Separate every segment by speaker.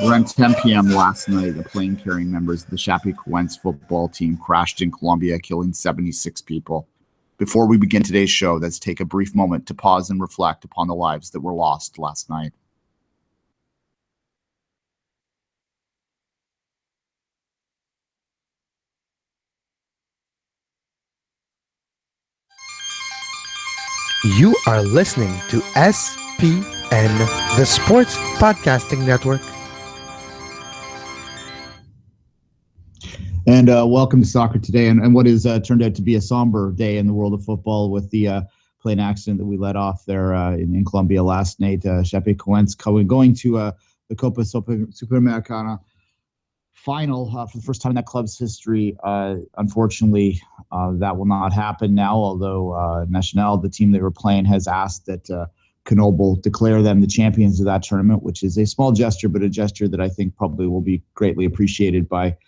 Speaker 1: Around 10 p.m. last night, the plane carrying members of the Chapecoense football team crashed in Colombia, killing 76 people. Before we begin today's show, let's take a brief moment to pause and reflect upon the lives that were lost last night.
Speaker 2: You are listening to SPN, the Sports Podcasting Network.
Speaker 1: And welcome to Soccer Today, and what is turned out to be a somber day in the world of football with the plane accident that we let off there in Colombia last night. Chapecoense going to the Copa Superamericana final for the first time in that club's history. Unfortunately, that will not happen now, although Nacional, the team they were playing, has asked that Knoble declare them the champions of that tournament, which is a small gesture, but a gesture that I think probably will be greatly appreciated by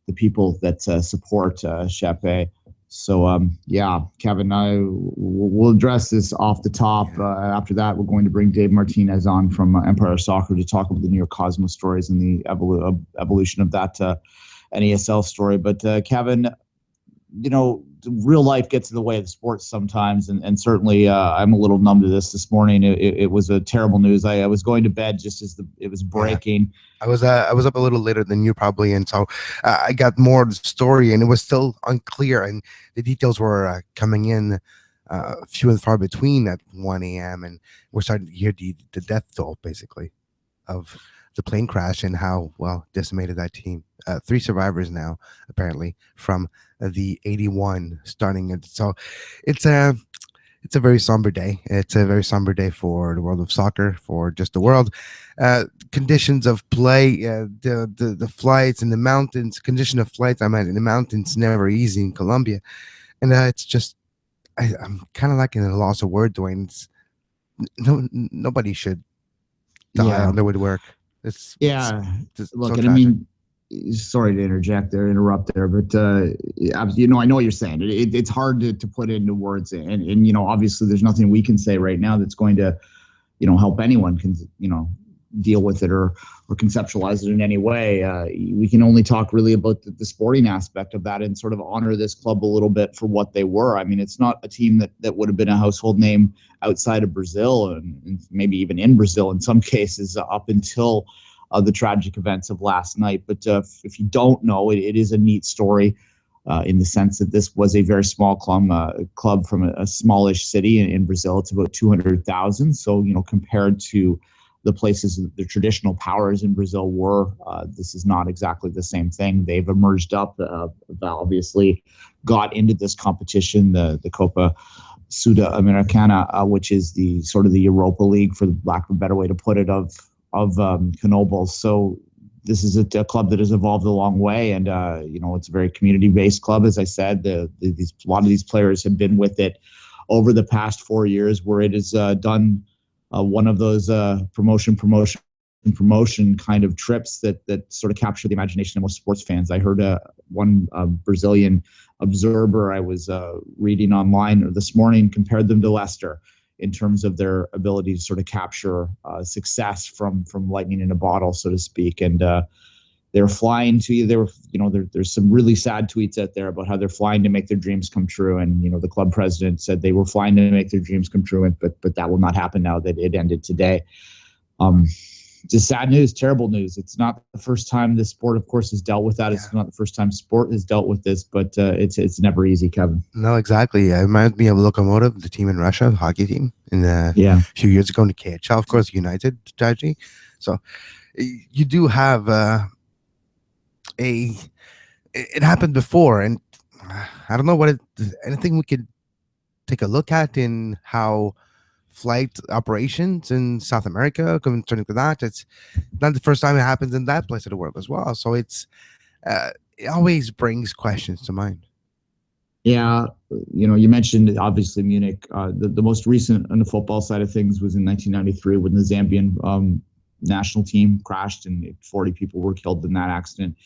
Speaker 1: the people that support Chape. So, Kevin, we'll address this off the top. After that, we're going to bring Dave Martinez on from Empire Soccer to talk about the New York Cosmos stories and the evolution of that NASL story. But, Kevin, real life gets in the way of the sports sometimes, and certainly I'm a little numb to this morning. It was a terrible news. I was going to bed just as it was breaking.
Speaker 2: Yeah. I was up a little later than you probably, and so I got more of the story, and it was still unclear, and the details were coming in few and far between at 1 a.m., and we're starting to hear the death toll, basically, of the plane crash and how, decimated that team. 3 survivors now, apparently, from the 81 starting it. So it's a very somber day. It's a very somber day for the world of soccer, for just the world. Conditions of play, the flights in the mountains, condition of flights, in the mountains, never easy in Colombia. And it's just, I'm kind of like in a loss of word, Duane. Nobody should die on their way to work.
Speaker 1: Look,
Speaker 2: so
Speaker 1: and I mean, sorry to interrupt there, but I know what you're saying. It's hard to put into words, and obviously there's nothing we can say right now that's going to, help anyone deal with it or conceptualize it in any way. We can only talk really about the sporting aspect of that and sort of honor this club a little bit for what they were. I mean, it's not a team that would have been a household name outside of Brazil and maybe even in Brazil in some cases up until the tragic events of last night. But if you don't know, it is a neat story in the sense that this was a very small club from a smallish city in Brazil. It's about 200,000. So, compared to the places that the traditional powers in Brazil were, this is not exactly the same thing. They've emerged up, obviously got into this competition, the Copa Sudamericana, which is the sort of the Europa League, for the lack of a better way to put it, of Knoble. So this is a club that has evolved a long way, and it's a very community-based club. As I said, a lot of these players have been with it over the past 4 years, where it has done one of those promotion kind of trips that sort of capture the imagination of most sports fans. I heard one Brazilian observer I was reading online this morning compared them to Leicester in terms of their ability to sort of capture success from lightning in a bottle, so to speak. And they're flying to you. There's some really sad tweets out there about how they're flying to make their dreams come true. And, the club president said they were flying to make their dreams come true, but that will not happen now that it ended today. Just sad news, terrible news. It's not the first time this sport, of course, has dealt with that. Yeah. It's not the first time sport has dealt with this, but it's never easy, Kevin.
Speaker 2: No, exactly. It reminds me of Lokomotiv, the team in Russia, the hockey team, a few years ago in the KHL, of course, United tragedy. So you do have it happened before, and I don't know anything we could take a look at in how flight operations in South America concerning to that. It's not the first time it happens in that place of the world as well. So it always brings questions to mind.
Speaker 1: Yeah, you mentioned obviously Munich. The most recent on the football side of things was in 1993 when the Zambian national team crashed and 40 people were killed in that accident.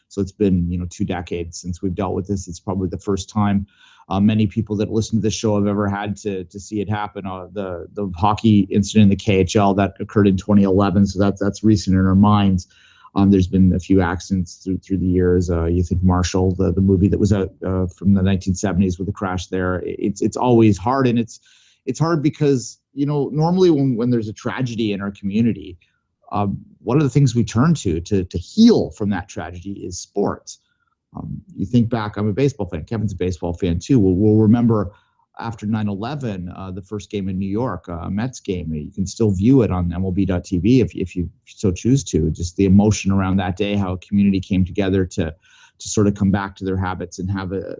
Speaker 1: So it's been 2 decades since we've dealt with this. It's probably the first time many people that listen to this show have ever had to see it happen. The hockey incident in the KHL that occurred in 2011, so that's recent in our minds. There's been a few accidents through the years. You think Marshall, the movie that was out from the 1970s with the crash there. It's always hard, and it's hard because normally when there's a tragedy in our community, one of the things we turn to heal from that tragedy is sports. You think back, I'm a baseball fan. Kevin's a baseball fan too. We'll remember after 9/11, the first game in New York, a Mets game. You can still view it on MLB.tv if you so choose to. Just the emotion around that day, how a community came together to sort of come back to their habits and have a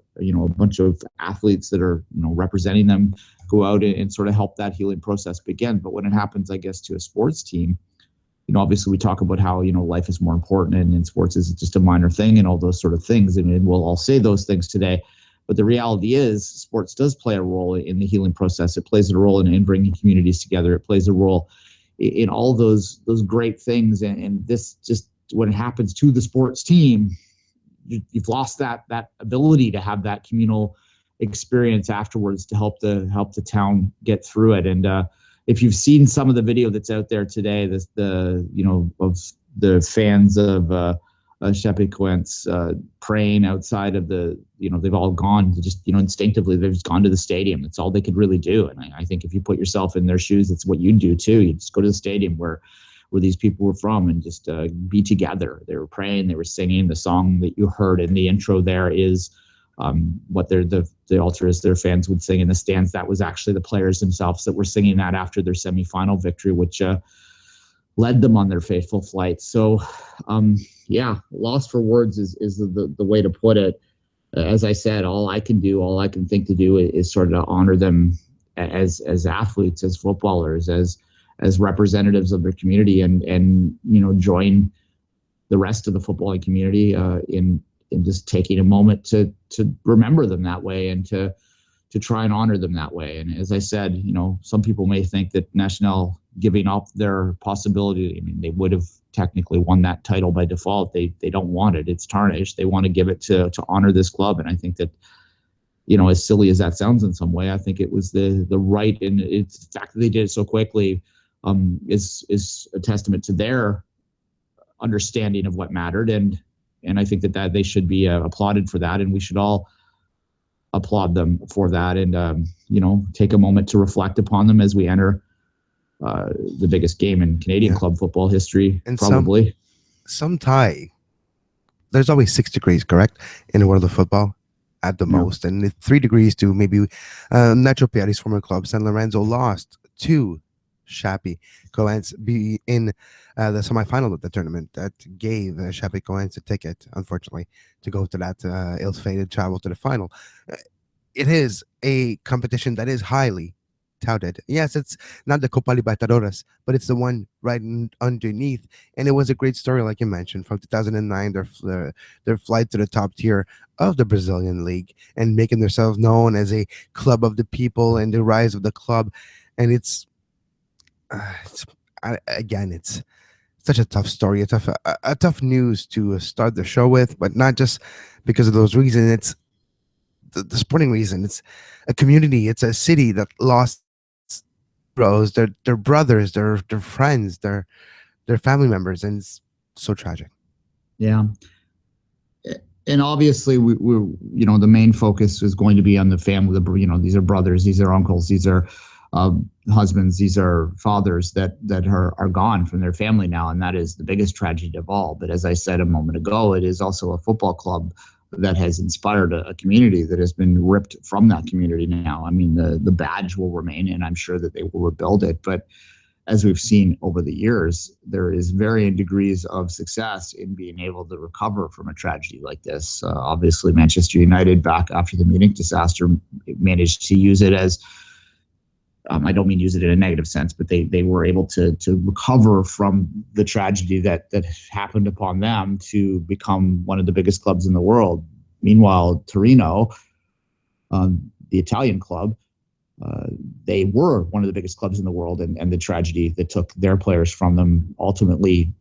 Speaker 1: bunch of athletes that are representing them go out and sort of help that healing process begin. But when it happens, I guess, to a sports team, obviously we talk about how, life is more important and sports is just a minor thing and all those sort of things. And we'll all say those things today. But the reality is sports does play a role in the healing process. It plays a role in bringing communities together. It plays a role in all those great things. And this just, when it happens to the sports team, you've lost that ability to have that communal experience afterwards to help the town get through it. And if you've seen some of the video that's out there today, of the fans of Chapecoense praying outside of they've all gone to just, instinctively, they've just gone to the stadium. That's all they could really do. And I think if you put yourself in their shoes, it's what you'd do too. You just go to the stadium where these people were from and just be together. They were praying, they were singing. The song that you heard in the intro there is what the ultras, their fans would sing in the stands. That was actually the players themselves that were singing that after their semifinal victory, which led them on their fateful flight. So, loss for words is the way to put it. As I said, all I can think to do is sort of honor them as athletes, as footballers, as representatives of their community, and join the rest of the footballing community in just taking a moment to remember them that way and to try and honor them that way. And as I said, some people may think that National giving up their possibility, they would have technically won that title by default. They don't want it. It's tarnished. They want to give it to honor this club. And I think that, as silly as that sounds in some way, I think it was the right, and it's the fact that they did it so quickly is a testament to their understanding of what mattered. And I think that they should be applauded for that, and we should all applaud them for that, and take a moment to reflect upon them as we enter the biggest game in Canadian club football history, and probably. Some
Speaker 2: tie. There's always 6 degrees, correct, in the world of football, at the most, and it's 3 degrees to maybe Nacho Pieri's former club, San Lorenzo, lost to Chapecoense be in the semifinal of the tournament. That gave Chapecoense a ticket, unfortunately, to go to that ill-fated travel to the final. It is a competition that is highly touted. Yes, it's not the Copa Libertadores, but it's the one right underneath. And it was a great story, like you mentioned, from 2009, their flight to the top tier of the Brazilian League and making themselves known as a club of the people and the rise of the club. And it's such a tough story, a tough news to start the show with, but not just because of those reasons. It's the sporting reason. It's a community. It's a city that lost bros, their brothers, their friends, their family members, and it's so tragic.
Speaker 1: Yeah. And obviously, we the main focus is going to be on the family. These are brothers, these are uncles, these are husbands, these are fathers that are gone from their family now, and that is the biggest tragedy of all. But as I said a moment ago, it is also a football club that has inspired a community that has been ripped from that community now. The badge will remain, and I'm sure that they will rebuild it. But as we've seen over the years, there is varying degrees of success in being able to recover from a tragedy like this. Obviously, Manchester United, back after the Munich disaster, managed to use it as, I don't mean use it in a negative sense, but they were able to recover from the tragedy that happened upon them to become one of the biggest clubs in the world. Meanwhile, Torino, the Italian club, they were one of the biggest clubs in the world, and the tragedy that took their players from them ultimately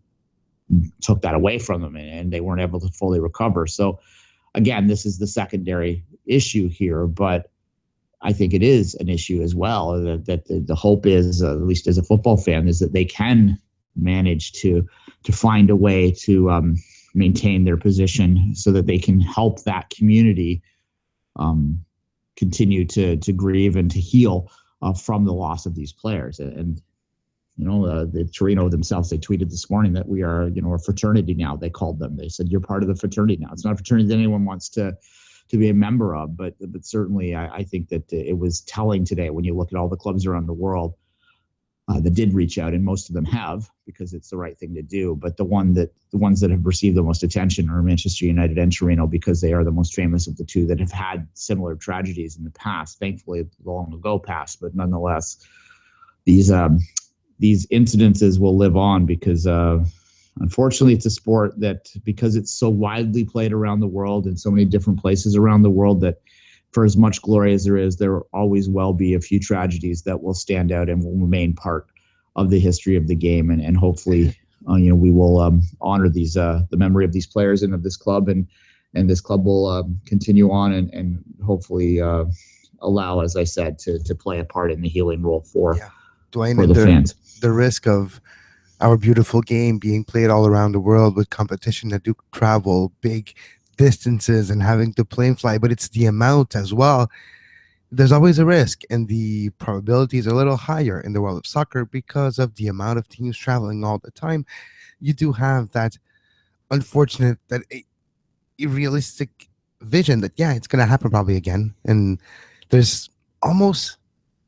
Speaker 1: took that away from them, and they weren't able to fully recover. So again, this is the secondary issue here, but I think it is an issue as well, that the hope is, at least as a football fan, is that they can manage to find a way to maintain their position so that they can help that community continue to grieve and to heal from the loss of these players. And the Torino themselves, they tweeted this morning that we are, a fraternity now. They called them. They said, you're part of the fraternity now. It's not a fraternity that anyone wants to be a member of, but certainly I think that it was telling today when you look at all the clubs around the world that did reach out, and most of them have, because it's the right thing to do. But the ones that have received the most attention are Manchester United and Torino, because they are the most famous of the two that have had similar tragedies in the past, thankfully long ago past, but nonetheless, these incidences will live on because unfortunately it's a sport that, because it's so widely played around the world in so many different places around the world, that for as much glory as there always will be a few tragedies that will stand out and will remain part of the history of the game. And hopefully, we will honor the memory of these players and of this club, and this club will continue on and hopefully allow, as I said, to play a part in the healing role for
Speaker 2: Duane,
Speaker 1: the fans.
Speaker 2: The risk of our beautiful game being played all around the world with competition that do travel big distances and having to plane fly, but it's the amount as well. There's always a risk, and the probabilities are a little higher in the world of soccer because of the amount of teams traveling all the time. You do have that unfortunate, that realistic vision that it's going to happen probably again, and there's almost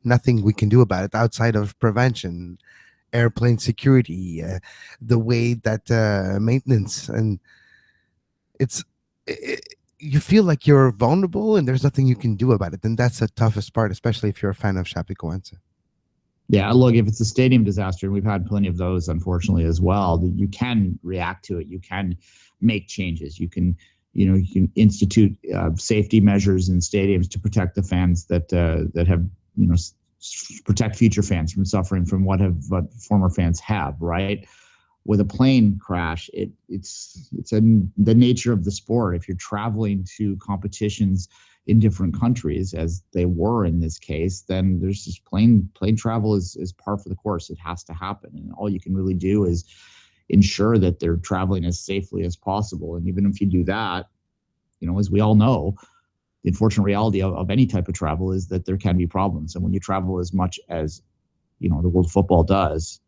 Speaker 2: nothing we can do about it outside of prevention, airplane security, the way that maintenance, and you feel like you're vulnerable and there's nothing you can do about it. And that's the toughest part, especially if you're a fan of Chapecoense.
Speaker 1: Yeah, look, if it's a stadium disaster, and we've had plenty of those, unfortunately, as well, you can react to it. You can make changes. You can institute safety measures in stadiums to protect the fans that have, protect future fans from suffering from what former fans have, right? With a plane crash, it's the nature of the sport. If you're traveling to competitions in different countries, as they were in this case, then there's just plane travel is par for the course. It has to happen, and all you can really do is ensure that they're traveling as safely as possible. And even if you do that, as we all know, the unfortunate reality of any type of travel is that there can be problems. And when you travel as much as the world of football does,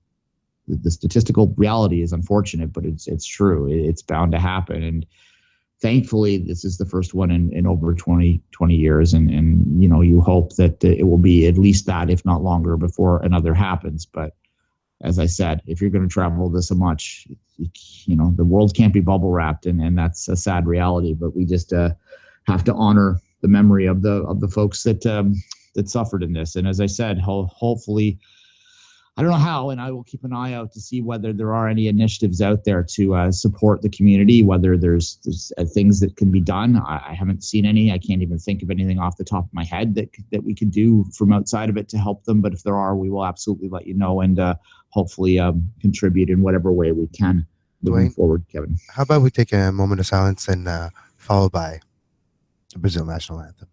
Speaker 1: the statistical reality is unfortunate, but it's true. It's bound to happen. And thankfully, this is the first one in over 20 years. And you hope that it will be at least that, if not longer, before another happens. But as I said, if you're going to travel this much, the world can't be bubble wrapped, and that's a sad reality. But we just have to honor the memory of the folks that suffered in this. And as I said, hopefully, I don't know how, and I will keep an eye out to see whether there are any initiatives out there to support the community, whether there's things that can be done. I haven't seen any. I can't even think of anything off the top of my head that we could do from outside of it to help them. But if there are, we will absolutely let you know, and hopefully contribute in whatever way we can moving forward, Kevin.
Speaker 2: How about we take a moment of silence and followed by the Brazil national anthem?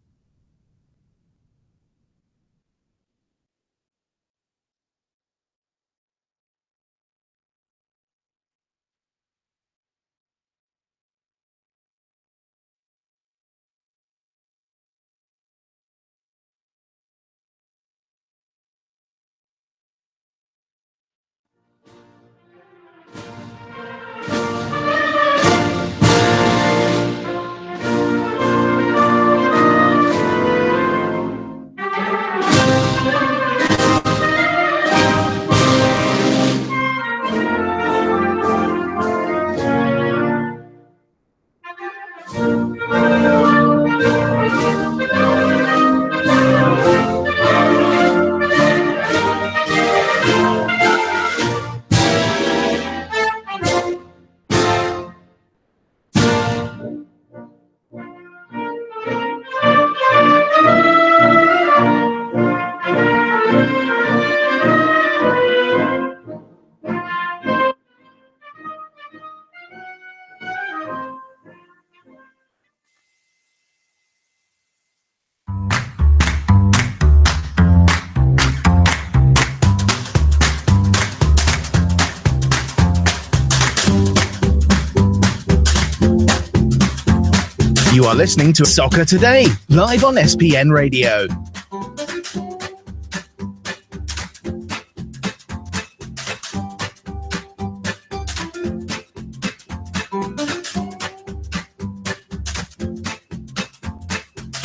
Speaker 3: You are listening to Soccer Today, live on SPN Radio.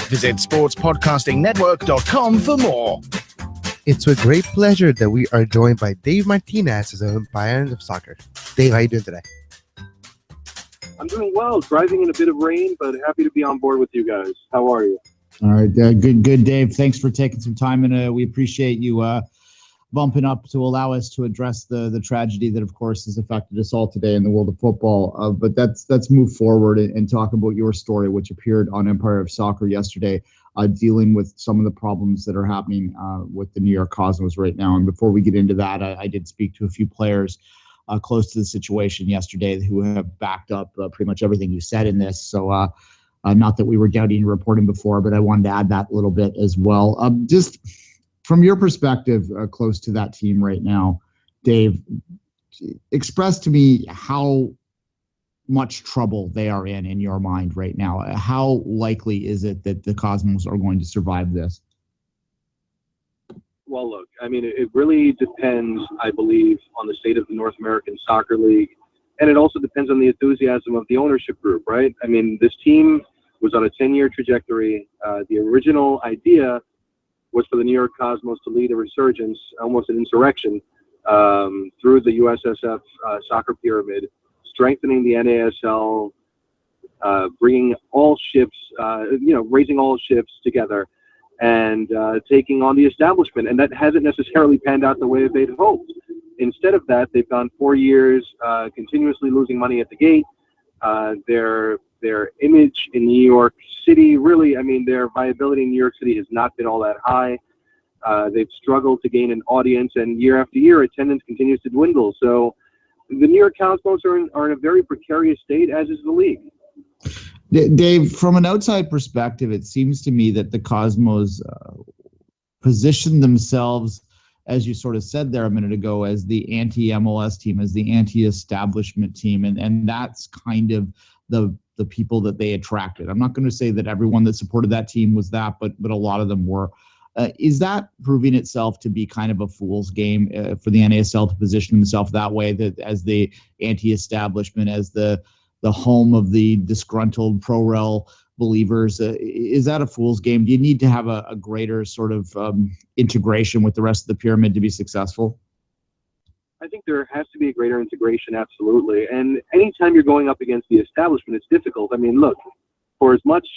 Speaker 3: Visit sportspodcastingnetwork.com for more.
Speaker 2: It's with great pleasure that we are joined by Dave Martinez as an umpire of soccer. Dave, how are you doing today?
Speaker 4: I'm doing well. Driving in a bit of rain, but happy to be on board with you guys. How are you?
Speaker 1: All right, good, Dave. Thanks for taking some time, and we appreciate you bumping up to allow us to address the tragedy that, of course, has affected us all today in the world of football. But let's move forward and talk about your story, which appeared on Empire of Soccer yesterday, dealing with some of the problems that are happening with the New York Cosmos right now. And before we get into that, I did speak to a few players close to the situation yesterday who have backed up pretty much everything you said in this. So not that we were doubting your reporting before, but I wanted to add that a little bit as well. Just from your perspective, close to that team right now, Dave, express to me how much trouble they are in your mind right now. How likely is it that the Cosmos are going to survive this?
Speaker 4: Well, look, I mean, it really depends, I believe, on the state of the North American Soccer League. And it also depends on the enthusiasm of the ownership group, right? I mean, this team was on a 10-year trajectory. The original idea was for the New York Cosmos to lead a resurgence, almost an insurrection, through the USSF soccer pyramid, strengthening the NASL, bringing all ships, raising all ships together, and taking on the establishment. And that hasn't necessarily panned out the way that they'd hoped. Instead of that, they've gone 4 years continuously losing money at the gate. Their image in New York City, really, I mean, their viability in New York City has not been all that high. They've struggled to gain an audience, and year after year, attendance continues to dwindle. So the New York Cosmos are in a very precarious state, as is the league.
Speaker 1: Dave, from an outside perspective, it seems to me that the Cosmos position themselves, as you sort of said there a minute ago, as the anti-MLS team, as the anti-establishment team, and that's kind of the people that they attracted. I'm not going to say that everyone that supported that team was that, but a lot of them were. Is that proving itself to be kind of a fool's game for the NASL to position themselves that way, that as the anti-establishment, as the home of the disgruntled pro-rel believers? Is that a fool's game? Do you need to have a greater sort of integration with the rest of the pyramid to be successful?
Speaker 4: I think there has to be a greater integration, absolutely. And anytime you're going up against the establishment, it's difficult. I mean, look, for as much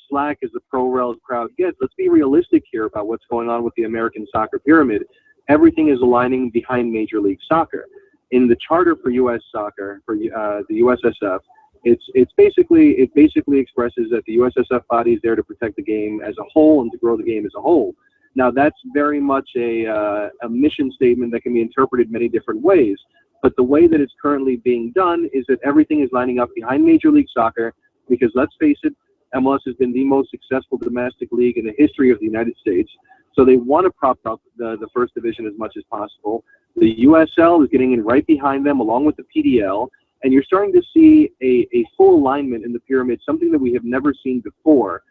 Speaker 4: slack as the pro-rel crowd gets, let's be realistic here about what's going on with the American soccer pyramid. Everything is aligning behind Major League Soccer. In the charter for U.S. soccer, for the USSF, it basically expresses that the USSF body is there to protect the game as a whole and to grow the game as a whole. Now, that's very much a mission statement that can be interpreted many different ways. But the way that it's currently being done is that everything is lining up behind Major League Soccer because, let's face it, MLS has been the most successful domestic league in the history of the United States. So they want to prop up the first division as much as possible. The USL is getting in right behind them along with the PDL. And you're starting to see a full alignment in the pyramid, something that we have never seen before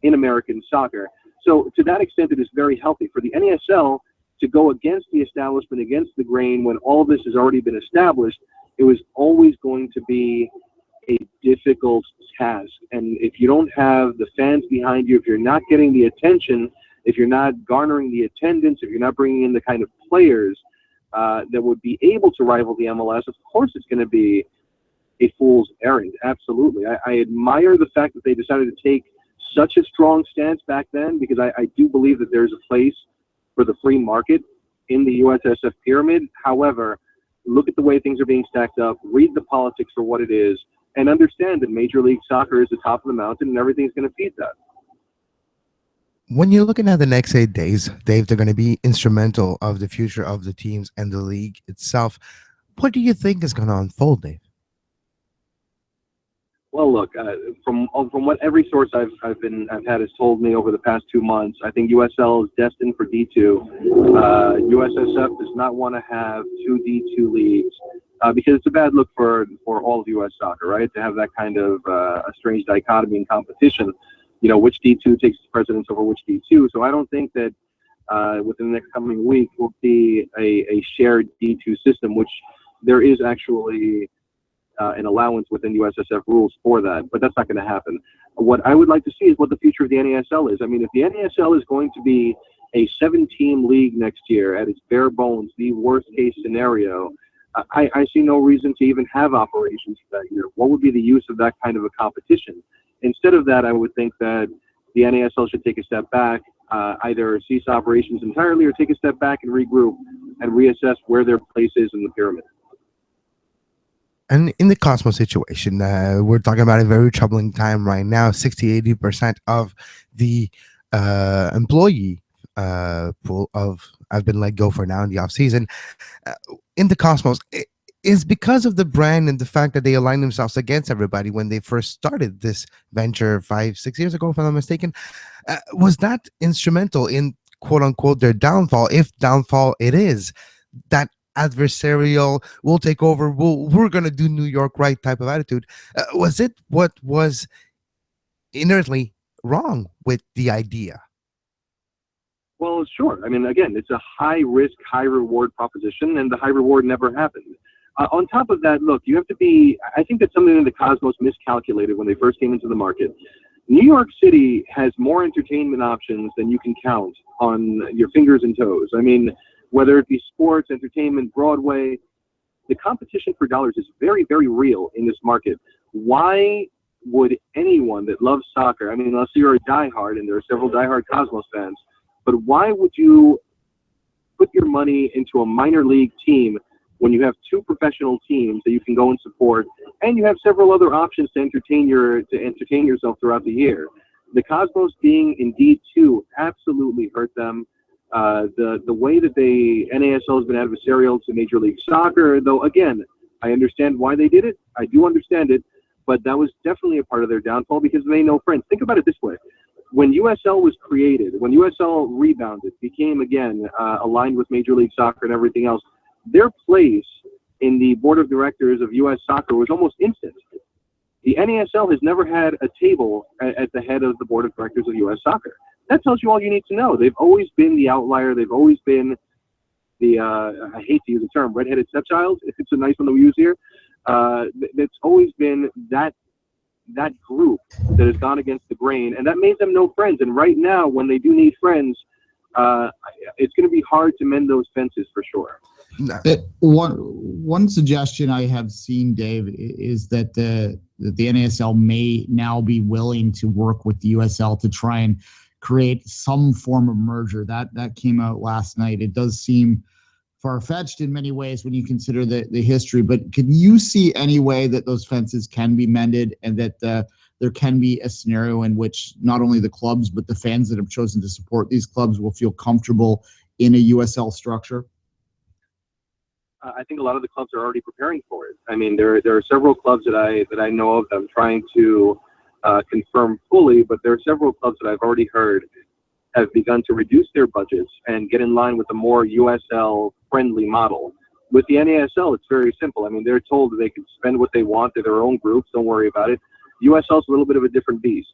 Speaker 4: in American soccer. So to that extent, it is very healthy for the NASL to go against the establishment, against the grain, when all of this has already been established. It was always going to be a difficult task. And if you don't have the fans behind you, if you're not getting the attention, if you're not garnering the attendance, if you're not bringing in the kind of players that would be able to rival the MLS, of course it's going to be a fool's errand. Absolutely. I admire the fact that they decided to take such a strong stance back then, because I do believe that there's a place for the free market in the USSF pyramid. However, look at the way things are being stacked up, read the politics for what it is, and understand that Major League Soccer is the top of the mountain and everything's going to feed that.
Speaker 2: When you're looking at the next 8 days, Dave, they're going to be instrumental of the future of the teams and the league itself. What do you think is going to unfold, Dave?
Speaker 4: Well, look, from what every source I've had has told me over the past 2 months, I think USL is destined for D2. USSF does not want to have two D2 leagues. because it's a bad look for all of U.S. soccer, right? To have that kind of a strange dichotomy in competition, which D2 takes precedence over which D2. So I don't think that within the next coming week we'll see a shared D2 system, which there is actually an allowance within USSF rules for that, but that's not going to happen. What I would like to see is what the future of the NASL is. I mean, if the NASL is going to be a 7-team league next year at its bare bones, the worst case scenario, I see no reason to even have operations for that year. What would be the use of that kind of a competition? Instead of that, I would think that the NASL should take a step back, either cease operations entirely or take a step back and regroup and reassess where their place is in the pyramid.
Speaker 2: And in the Cosmos situation, we're talking about a very troubling time right now. 60-80% of the employee pool have been let go for now in the offseason. In the Cosmos, it is because of the brand and the fact that they aligned themselves against everybody when they first started this venture 5-6 years ago, if I'm not mistaken. Was that instrumental in, quote-unquote, their downfall, if downfall it is, that adversarial, we'll take over, we're going to do New York right type of attitude? Was it what was inherently wrong with the idea?
Speaker 4: Well, sure. I mean, again, it's a high-risk, high-reward proposition, and the high reward never happened. On top of that, look, you have to be, I think that's something that the Cosmos miscalculated when they first came into the market. New York City has more entertainment options than you can count on your fingers and toes. I mean, whether it be sports, entertainment, Broadway, the competition for dollars is very, very real in this market. Why would anyone that loves soccer, I mean, unless you're a diehard, and there are several diehard Cosmos fans, but why would you put your money into a minor league team when you have 2 professional teams that you can go and support, and you have several other options to entertain yourself throughout the year? The Cosmos being in D2 absolutely hurt them. The way that the NASL has been adversarial to Major League Soccer, though, again, I understand why they did it. I do understand it, but that was definitely a part of their downfall because they know friends. Think about it this way. When USL was created, when USL rebounded, became, again, aligned with Major League Soccer and everything else, their place in the board of directors of US Soccer was almost instant. The NASL has never had a table at the head of the board of directors of US Soccer. That tells you all you need to know. They've always been the outlier. They've always been the, I hate to use the term, redheaded stepchild, if it's a nice one that we use here. It's always been that group that has gone against the grain, and that made them no friends. And right now, when they do need friends, it's going to be hard to mend those fences for sure.
Speaker 1: One suggestion I have seen, Dave, is that the NASL may now be willing to work with the USL to try and create some form of merger. That came out last night. It does seem far-fetched in many ways when you consider the history, but can you see any way that those fences can be mended and that there can be a scenario in which not only the clubs but the fans that have chosen to support these clubs will feel comfortable in a USL structure?
Speaker 4: I think a lot of the clubs are already preparing for it. I mean, there are several clubs that I know of that I'm trying to confirm fully, but there are several clubs that I've already heard have begun to reduce their budgets and get in line with a more USL-friendly model. With the NASL, it's very simple. I mean, they're told that they can spend what they want to their own groups. Don't worry about it. USL is a little bit of a different beast.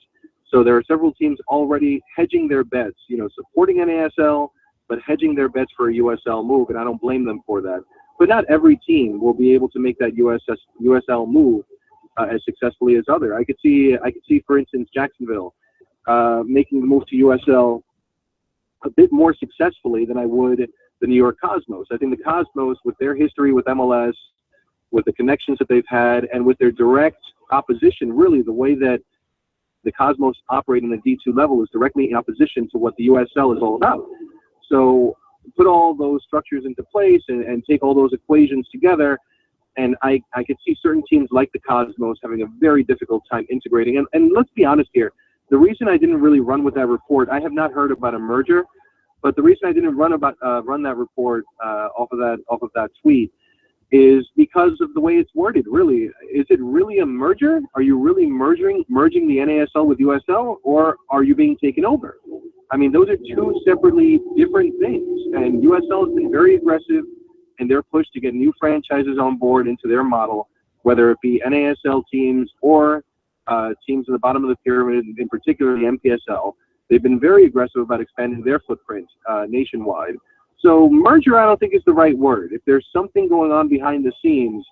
Speaker 4: So there are several teams already hedging their bets, supporting NASL, but hedging their bets for a USL move, and I don't blame them for that. But not every team will be able to make that USL move as successfully as other. I could see, for instance, Jacksonville making the move to USL a bit more successfully than I would the New York Cosmos. I think the Cosmos, with their history with MLS, with the connections that they've had, and with their direct opposition, really the way that the Cosmos operate in the D2 level is directly in opposition to what the USL is all about. So put all those structures into place and take all those equations together, and I could see certain teams like the Cosmos having a very difficult time integrating. And let's be honest here, the reason I didn't really run with that report, I have not heard about a merger, but the reason I didn't run that report off of that tweet is because of the way it's worded. Really, is it really a merger? Are you really merging the NASL with USL, or are you being taken over? I mean, those are two separately different things, and USL has been very aggressive and their push to get new franchises on board into their model, whether it be NASL teams or teams at the bottom of the pyramid, in particular the MPSL. They've been very aggressive about expanding their footprint nationwide. So merger, I don't think is the right word. If there's something going on behind the scenes,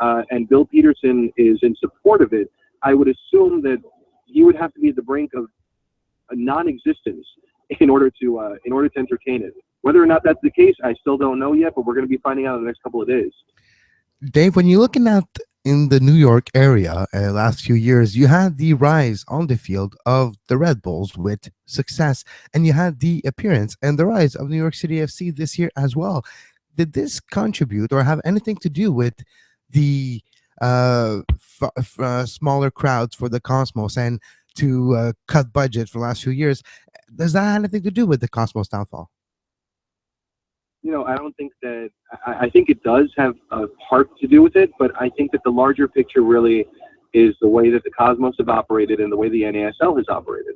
Speaker 4: and Bill Peterson is in support of it, I would assume that he would have to be at the brink of a non-existence in order to entertain it. Whether or not that's the case, I still don't know yet, but we're going to be finding out in the next couple of days.
Speaker 2: Dave, when you're looking at in the New York area last few years, you had the rise on the field of the Red Bulls with success, and you had the appearance and the rise of New York City FC this year as well. Did this contribute or have anything to do with the smaller crowds for the Cosmos and to cut budget for the last few years? Does that have anything to do with the Cosmos downfall?
Speaker 4: I don't think that I think it does have a part to do with it, but I think that the larger picture really is the way that the Cosmos have operated and the way the NASL has operated.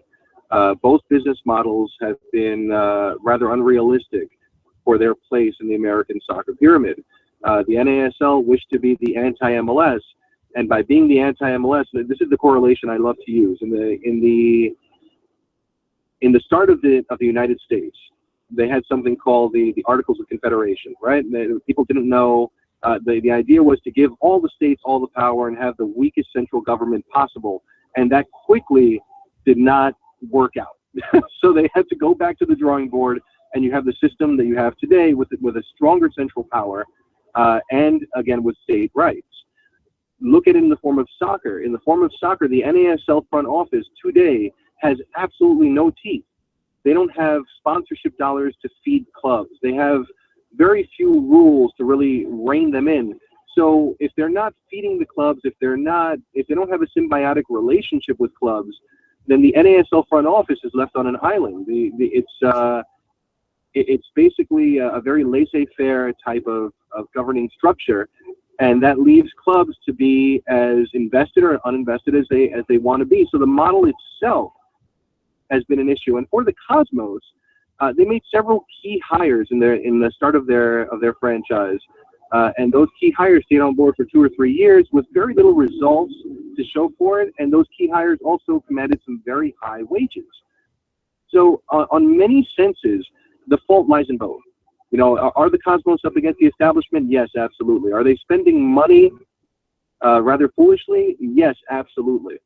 Speaker 4: Both business models have been rather unrealistic for their place in the American soccer pyramid. The NASL wished to be the anti-MLS, and by being the anti-MLS, this is the correlation I love to use. In the start of the United States, they had something called the Articles of Confederation, right? People didn't know. The idea was to give all the states all the power and have the weakest central government possible, and that quickly did not work out. So they had to go back to the drawing board, and you have the system that you have today with a stronger central power, and again with state rights. Look at it in the form of soccer. In the form of soccer, the NASL front office today has absolutely no teeth. They don't have sponsorship dollars to feed clubs. They have very few rules to really rein them in. So if they're not feeding the clubs, if they don't have a symbiotic relationship with clubs, then the NASL front office is left on an island. It's basically a very laissez-faire type of governing structure, and that leaves clubs to be as invested or uninvested as they want to be. So the model itself has been an issue. And for the Cosmos, they made several key hires in the start of their franchise, and those key hires stayed on board for 2 or 3 years with very little results to show for it. And those key hires also commanded some very high wages. So on many senses, the fault lies in both. Are the Cosmos up against the establishment? Yes, absolutely. Are they spending money rather foolishly? Yes, absolutely.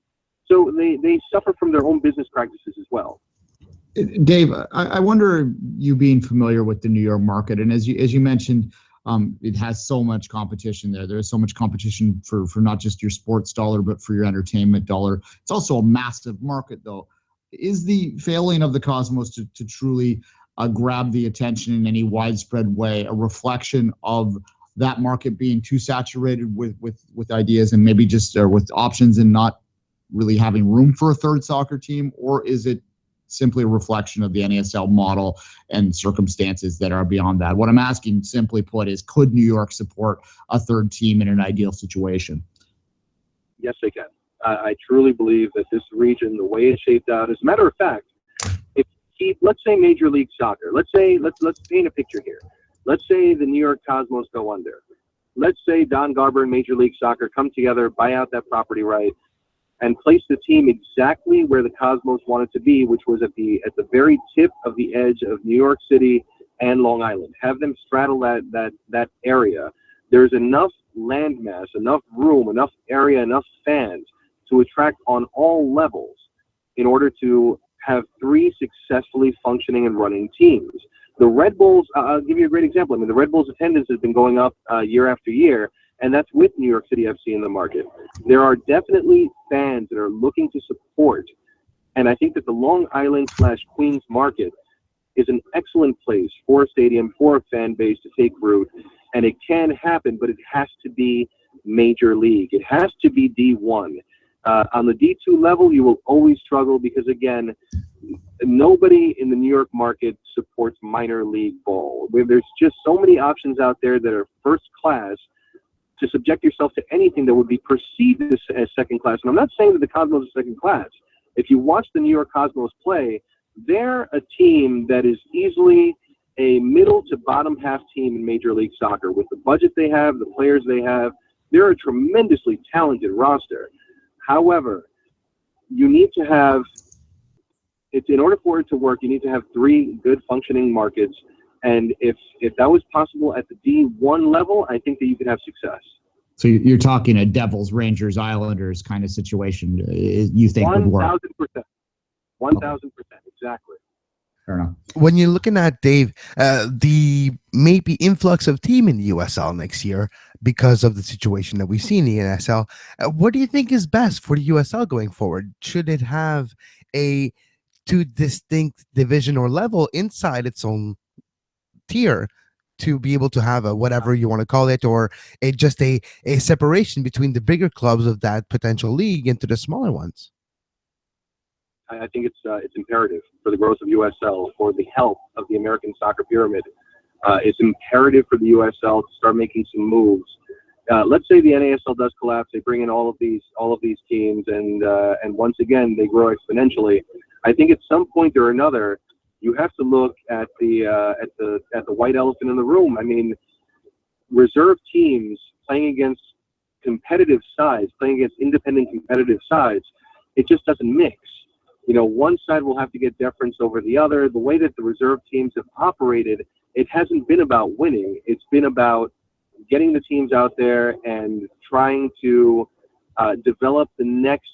Speaker 4: So they suffer from their own business practices as well.
Speaker 1: Dave, I wonder, you being familiar with the New York market, and as you mentioned, it has so much competition there. There's so much competition for not just your sports dollar, but for your entertainment dollar. It's also a massive market, though. Is the failing of the Cosmos to truly grab the attention in any widespread way a reflection of that market being too saturated with ideas and maybe just with options and not really having room for a third soccer team? Or is it simply a reflection of the NASL model and circumstances that are beyond that? What I'm asking, simply put, is could New York support a third team in an ideal situation?
Speaker 4: Yes, they can. I truly believe that this region, the way it's shaped out, as a matter of fact, let's say Major League Soccer. Let's paint a picture here. Let's say the New York Cosmos go under. Let's say Don Garber and Major League Soccer come together, buy out that property right, and place the team exactly where the Cosmos wanted to be, which was at the very tip of the edge of New York City and Long Island. Have them straddle that area. There's enough landmass, enough room, enough area, enough fans to attract on all levels in order to have 3 successfully functioning and running teams. The Red Bulls, I'll give you a great example. I mean, the Red Bulls attendance has been going up year after year, and that's with New York City FC in the market. There are definitely fans that are looking to support, and I think that the Long Island/Queens market is an excellent place for a stadium, for a fan base to take root, and it can happen, but it has to be Major League. It has to be D1. On the D2 level, you will always struggle because, again, nobody in the New York market supports minor league ball. There's just so many options out there that are first class. To subject yourself to anything that would be perceived as second class. And I'm not saying that the Cosmos is second class. If you watch the New York Cosmos play, they're a team that is easily a middle to bottom half team in Major League Soccer. With the budget they have, the players they have, they're a tremendously talented roster. However, you need to have, in order for it to work, you need to have 3 good functioning markets. And if that was possible at the D1 level, I think that you could have success.
Speaker 1: So you're talking a Devils, Rangers, Islanders kind of situation. You think would work?
Speaker 4: 1,000%. 1,000%, exactly.
Speaker 1: Fair enough.
Speaker 2: When you're looking at, Dave, the maybe influx of team in the USL next year because of the situation that we see in the NSL, what do you think is best for the USL going forward? Should it have a 2 distinct division or level inside its own tier to be able to have a whatever you want to call it, or just a separation between the bigger clubs of that potential league into the smaller ones?
Speaker 4: I think it's imperative for the growth of USL, for the health of the American soccer pyramid. It's imperative for the USL to start making some moves. Let's say the NASL does collapse, they bring in all of these teams, and once again they grow exponentially. I think at some point or another, you have to look at the white elephant in the room. I mean, reserve teams playing against competitive sides, playing against independent competitive sides, it just doesn't mix. You know, one side will have to get deference over the other. The way that the reserve teams have operated, it hasn't been about winning. It's been about getting the teams out there and trying to develop the next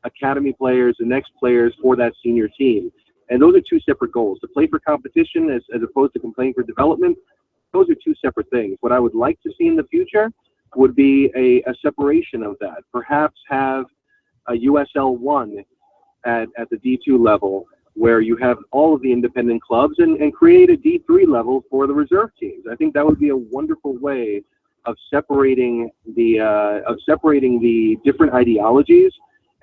Speaker 4: academy players, the next players for that senior team. And those are 2 separate goals. To play for competition as opposed to playing for development, those are 2 separate things. What I would like to see in the future would be a separation of that. Perhaps have a USL 1 at the D2 level, where you have all of the independent clubs, and create a D3 level for the reserve teams. I think that would be a wonderful way of separating the different ideologies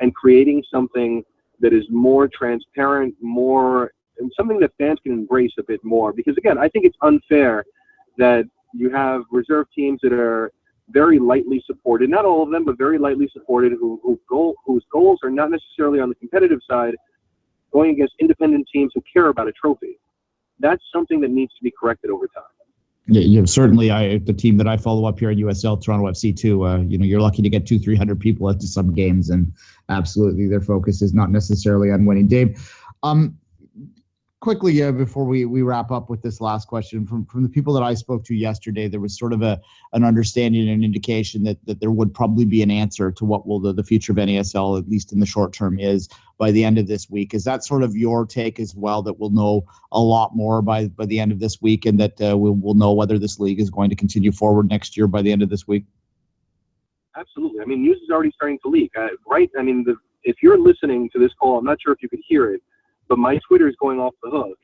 Speaker 4: and creating something that is more transparent, and something that fans can embrace a bit more. Because again, I think it's unfair that you have reserve teams that are very lightly supported, not all of them, but very lightly supported, whose goals are not necessarily on the competitive side, going against independent teams who care about a trophy. That's something that needs to be corrected over time.
Speaker 1: Yeah, certainly. The team that I follow up here at USL, Toronto FC, too. You're lucky to get 200-300 people into some games, and absolutely their focus is not necessarily on winning. Dave, quickly, before we wrap up with this last question, from the people that I spoke to yesterday, there was sort of an understanding and an indication that there would probably be an answer to what will the future of NASL, at least in the short term, is by the end of this week. Is that sort of your take as well, that we'll know a lot more by the end of this week, and that we'll know whether this league is going to continue forward next year by the end of this week?
Speaker 4: Absolutely. I mean, news is already starting to leak, right? I mean, if you're listening to this call, I'm not sure if you could hear it, but my Twitter is going off the hook,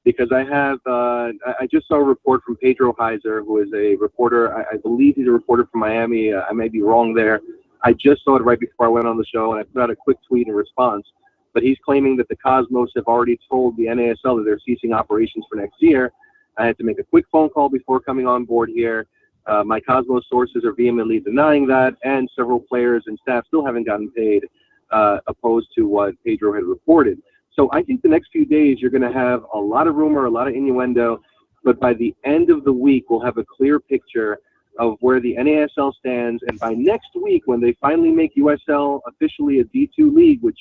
Speaker 4: because I just saw a report from Pedro Heiser, who is a reporter. I believe he's a reporter from Miami. I may be wrong there. I just saw it right before I went on the show, and I put out a quick tweet in response. But he's claiming that the Cosmos have already told the NASL that they're ceasing operations for next year. I had to make a quick phone call before coming on board here. My Cosmos sources are vehemently denying that, and several players and staff still haven't gotten paid, opposed to what Pedro had reported. So I think the next few days you're going to have a lot of rumor, a lot of innuendo, but by the end of the week we'll have a clear picture of where the NASL stands. And by next week, when they finally make USL officially a D2 league, which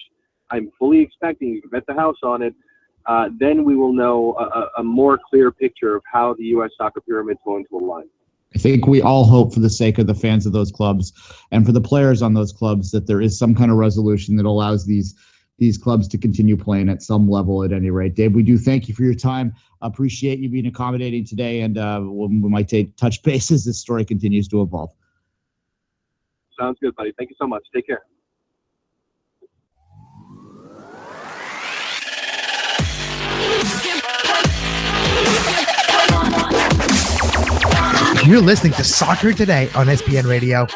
Speaker 4: I'm fully expecting, you can bet the house on it, then we will know a more clear picture of how the U.S. soccer pyramid is going to align.
Speaker 1: I think we all hope, for the sake of the fans of those clubs and for the players on those clubs, that there is some kind of resolution that allows these clubs to continue playing at some level at any rate. Dave, we do thank you for your time. Appreciate you being accommodating today, and we might touch base as this story continues to evolve.
Speaker 4: Sounds good, buddy. Thank you so much. Take care.
Speaker 3: You're listening to Soccer Today on SPN Radio.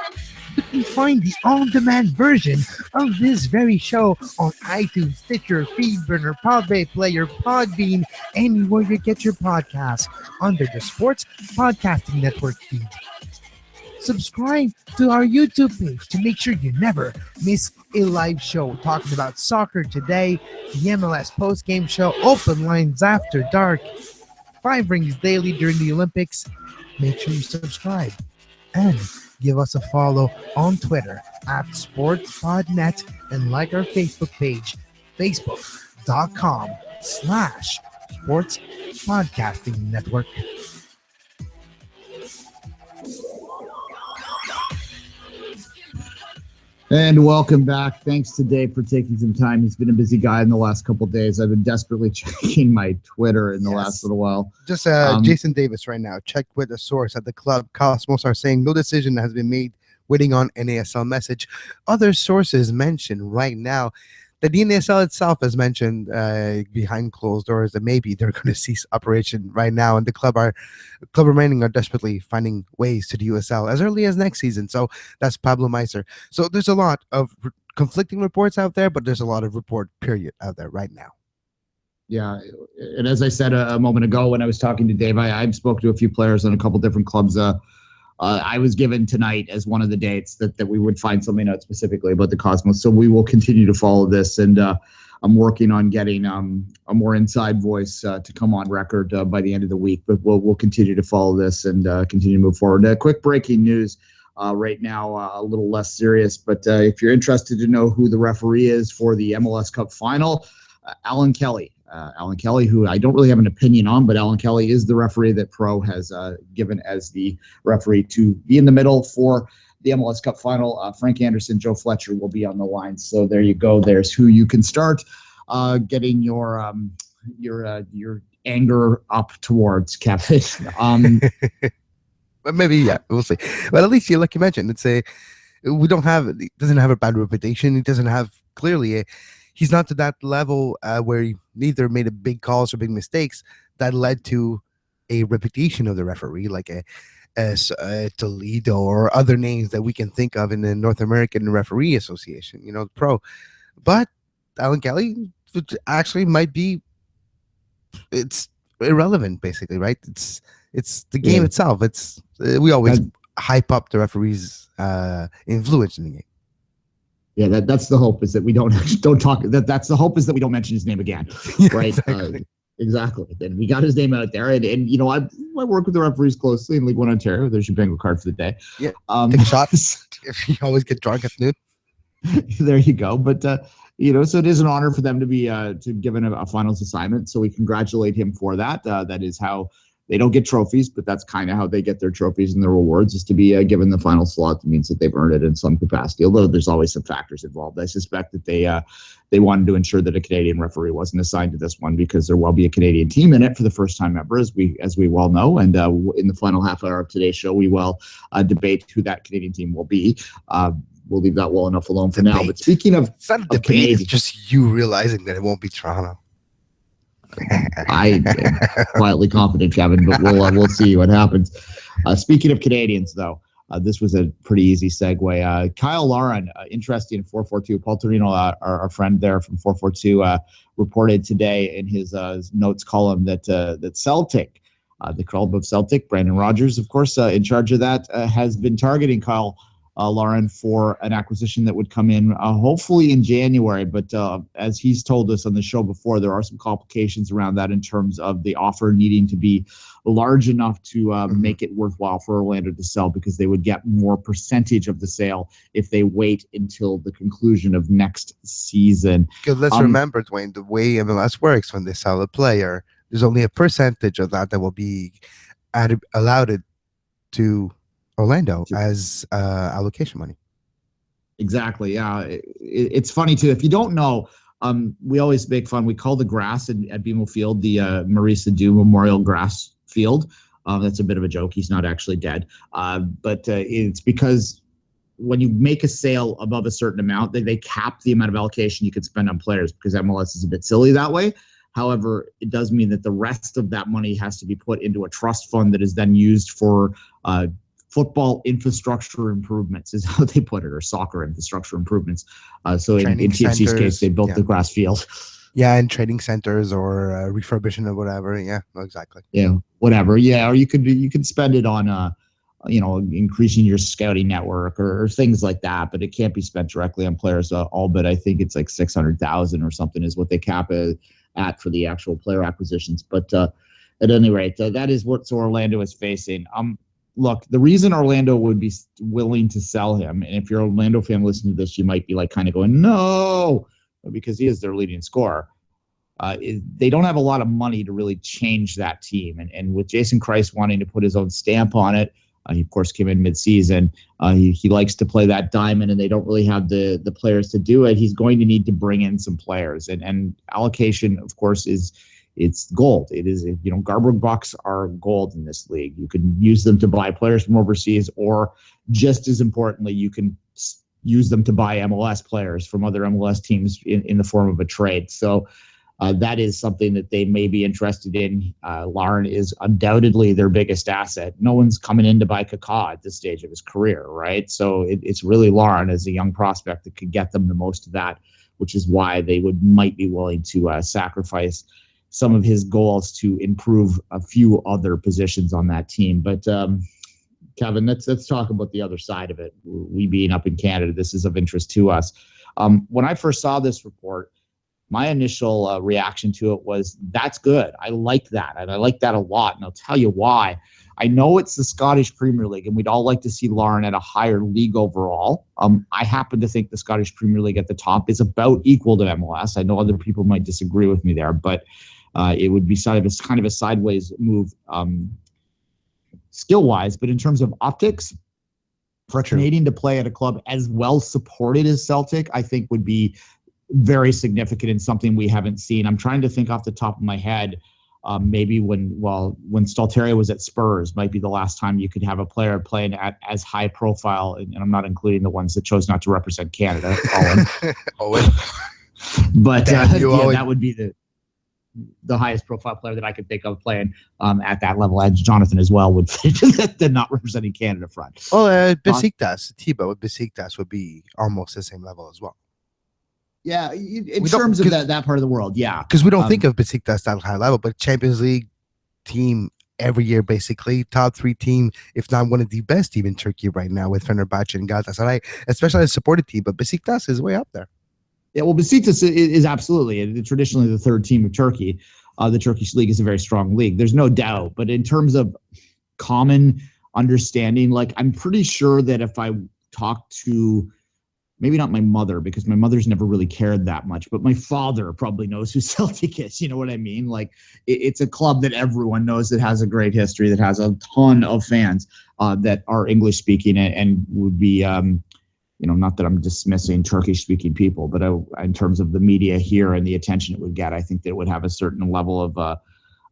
Speaker 3: You can find the on-demand version of this very show on iTunes, Stitcher, Feedburner, Podbay Player, Podbean, anywhere you get your podcasts under the Sports Podcasting Network feed. Subscribe to our YouTube page to make sure you never miss a live show talking about soccer today, the MLS postgame show, Open Lines After Dark, 5 rings daily during the Olympics, make sure you subscribe and give us a follow on Twitter at SportsPodNet and like our Facebook page, facebook.com/Sports Podcasting Network.
Speaker 1: And welcome back. Thanks to Dave for taking some time. He's been a busy guy in the last couple of days. I've been desperately checking my Twitter in the last little while.
Speaker 2: Just Jason Davis right now. Check with a source at the club. Cosmos are saying no decision has been made, waiting on NASL message. Other sources mention right now that the NASL itself has mentioned behind closed doors that maybe they're going to cease operation right now, and the club remaining are desperately finding ways to the USL as early as next season. So that's Pablo Meiser. So there's a lot of conflicting reports out there, but there's a lot of report period out there right now.
Speaker 1: Yeah, and as I said a moment ago when I was talking to Dave, I've spoke to a few players on a couple different clubs. I was given tonight as one of the dates that we would find something out specifically about the Cosmos. So we will continue to follow this, and I'm working on getting a more inside voice to come on record by the end of the week. But we'll continue to follow this and continue to move forward. Quick breaking news right now, a little less serious, but if you're interested to know who the referee is for the MLS Cup final, Alan Kelly. Alan Kelly, who I don't really have an opinion on, but Alan Kelly is the referee that Pro has given as the referee to be in the middle for the MLS Cup final. Frank Anderson, Joe Fletcher will be on the line. So there you go. There's who you can start getting your anger up towards, Kevin.
Speaker 2: But maybe, yeah, we'll see. But at least, like you mentioned, it doesn't have a bad reputation. It doesn't have clearly he's not to that level where he neither made a big calls or big mistakes that led to a reputation of the referee, like a Toledo or other names that we can think of in the North American Referee Association, Pro. But Alan Kelly actually might be, it's irrelevant, basically, right? It's the game itself. We always hype up the referee's influence in the game.
Speaker 1: Yeah, that's the hope, is that we don't talk. That's the hope, is that we don't mention his name again, right? Exactly. Exactly. Then we got his name out there, and I work with the referees closely in League One Ontario. There's your bingo card for the day.
Speaker 2: Yeah, take a shot. If you always get drunk at noon.
Speaker 1: There you go. But so it is an honor for them to be given a finals assignment. So we congratulate him for that. That is how. They don't get trophies, but that's kind of how they get their trophies and their rewards, is to be given the final slot. That means that they've earned it in some capacity, although there's always some factors involved. I suspect that they wanted to ensure that a Canadian referee wasn't assigned to this one, because there will be a Canadian team in it for the first time ever, as we well know. And in the final half hour of today's show, we will debate who that Canadian team will be. We'll leave that well enough alone for now. But speaking of,
Speaker 2: it's not a debate, it's just you realizing that it won't be Toronto.
Speaker 1: I am quietly confident, Kevin, but we'll see what happens. Speaking of Canadians, though, this was a pretty easy segue. Kyle Lauren, interesting in 442. Paul Torino, our friend there from 442, reported today in his notes column that Celtic, the club of Celtic, Brandon Rogers, of course, in charge of that, has been targeting Kyle Lauren for an acquisition that would come in hopefully in January. But as he's told us on the show before, there are some complications around that in terms of the offer needing to be large enough to make it worthwhile for Orlando to sell, because they would get more percentage of the sale if they wait until the conclusion of next season.
Speaker 2: Because let's remember, Duane, the way MLS works, when they sell a player, there's only a percentage of that will be allowed to Orlando as allocation money.
Speaker 1: Exactly. Yeah. It's funny too. If you don't know, we always make fun. We call the grass at BMO Field the Maurice Adu Memorial Grass Field. That's a bit of a joke. He's not actually dead. But it's because when you make a sale above a certain amount, they cap the amount of allocation you can spend on players, because MLS is a bit silly that way. However, it does mean that the rest of that money has to be put into a trust fund that is then used for football infrastructure improvements, is how they put it, or soccer infrastructure improvements. So in TFC's case, they built the grass field.
Speaker 2: Yeah, and training centers or refurbishing or whatever. Yeah, exactly.
Speaker 1: Yeah, whatever. Yeah, or you could spend it on increasing your scouting network or things like that. But it can't be spent directly on players. All but I think it's like 600,000 or something is what they cap it at for the actual player acquisitions. But at any rate, that is what Orlando is facing. Look, the reason Orlando would be willing to sell him, and if you're an Orlando fan listening to this, you might be like kind of going, no, because he is their leading scorer. They don't have a lot of money to really change that team. And with Jason Kreis wanting to put his own stamp on it, he, of course, came in midseason. He likes to play that diamond, and they don't really have the players to do it. He's going to need to bring in some players. And allocation, of course, it's gold. It is, Garber bucks are gold in this league. You can use them to buy players from overseas, or just as importantly, you can use them to buy MLS players from other MLS teams in the form of a trade. So that is something that they may be interested in. Lauren is undoubtedly their biggest asset. No one's coming in to buy Kaká at this stage of his career, right? So it's really Lauren as a young prospect that could get them the most of that, which is why they might be willing to sacrifice some of his goals to improve a few other positions on that team. But Kevin, let's talk about the other side of it. We being up in Canada, this is of interest to us. When I first saw this report, my initial reaction to it was, that's good. I like that. And I like that a lot. And I'll tell you why. I know it's the Scottish Premier League, and we'd all like to see Lauren at a higher league overall. I happen to think the Scottish Premier League at the top is about equal to MLS. I know other people might disagree with me there, but it would be kind of a sideways move skill-wise. But in terms of optics, for a Canadian to play at a club as well supported as Celtic, I think would be very significant and something we haven't seen. I'm trying to think off the top of my head. Maybe when Stalterio was at Spurs might be the last time you could have a player playing at as high profile, and I'm not including the ones that chose not to represent Canada. Owen. But that would be the highest profile player that I could think of playing at that level. And Jonathan as well would fit the not representing Canada front.
Speaker 2: Well, Besiktas, Thibaut with Besiktas would be almost the same level as well.
Speaker 1: Yeah, in terms of that part of the world, yeah.
Speaker 2: Because we don't think of Besiktas that high level, but Champions League team every year, basically. Top 3 team, if not one of the best team in Turkey right now with Fenerbahce and Galatasaray, especially as a supported team. But Besiktas is way up there.
Speaker 1: Yeah, well, Besiktas is absolutely traditionally the third team of Turkey. The Turkish league is a very strong league. There's no doubt. But in terms of common understanding, like, I'm pretty sure that if I talk to, maybe not my mother, because my mother's never really cared that much, but my father probably knows who Celtic is. You know what I mean? Like, it's a club that everyone knows, that has a great history, that has a ton of fans that are English speaking and would be, not that I'm dismissing Turkish speaking people, but in terms of the media here and the attention it would get, I think that it would have a certain level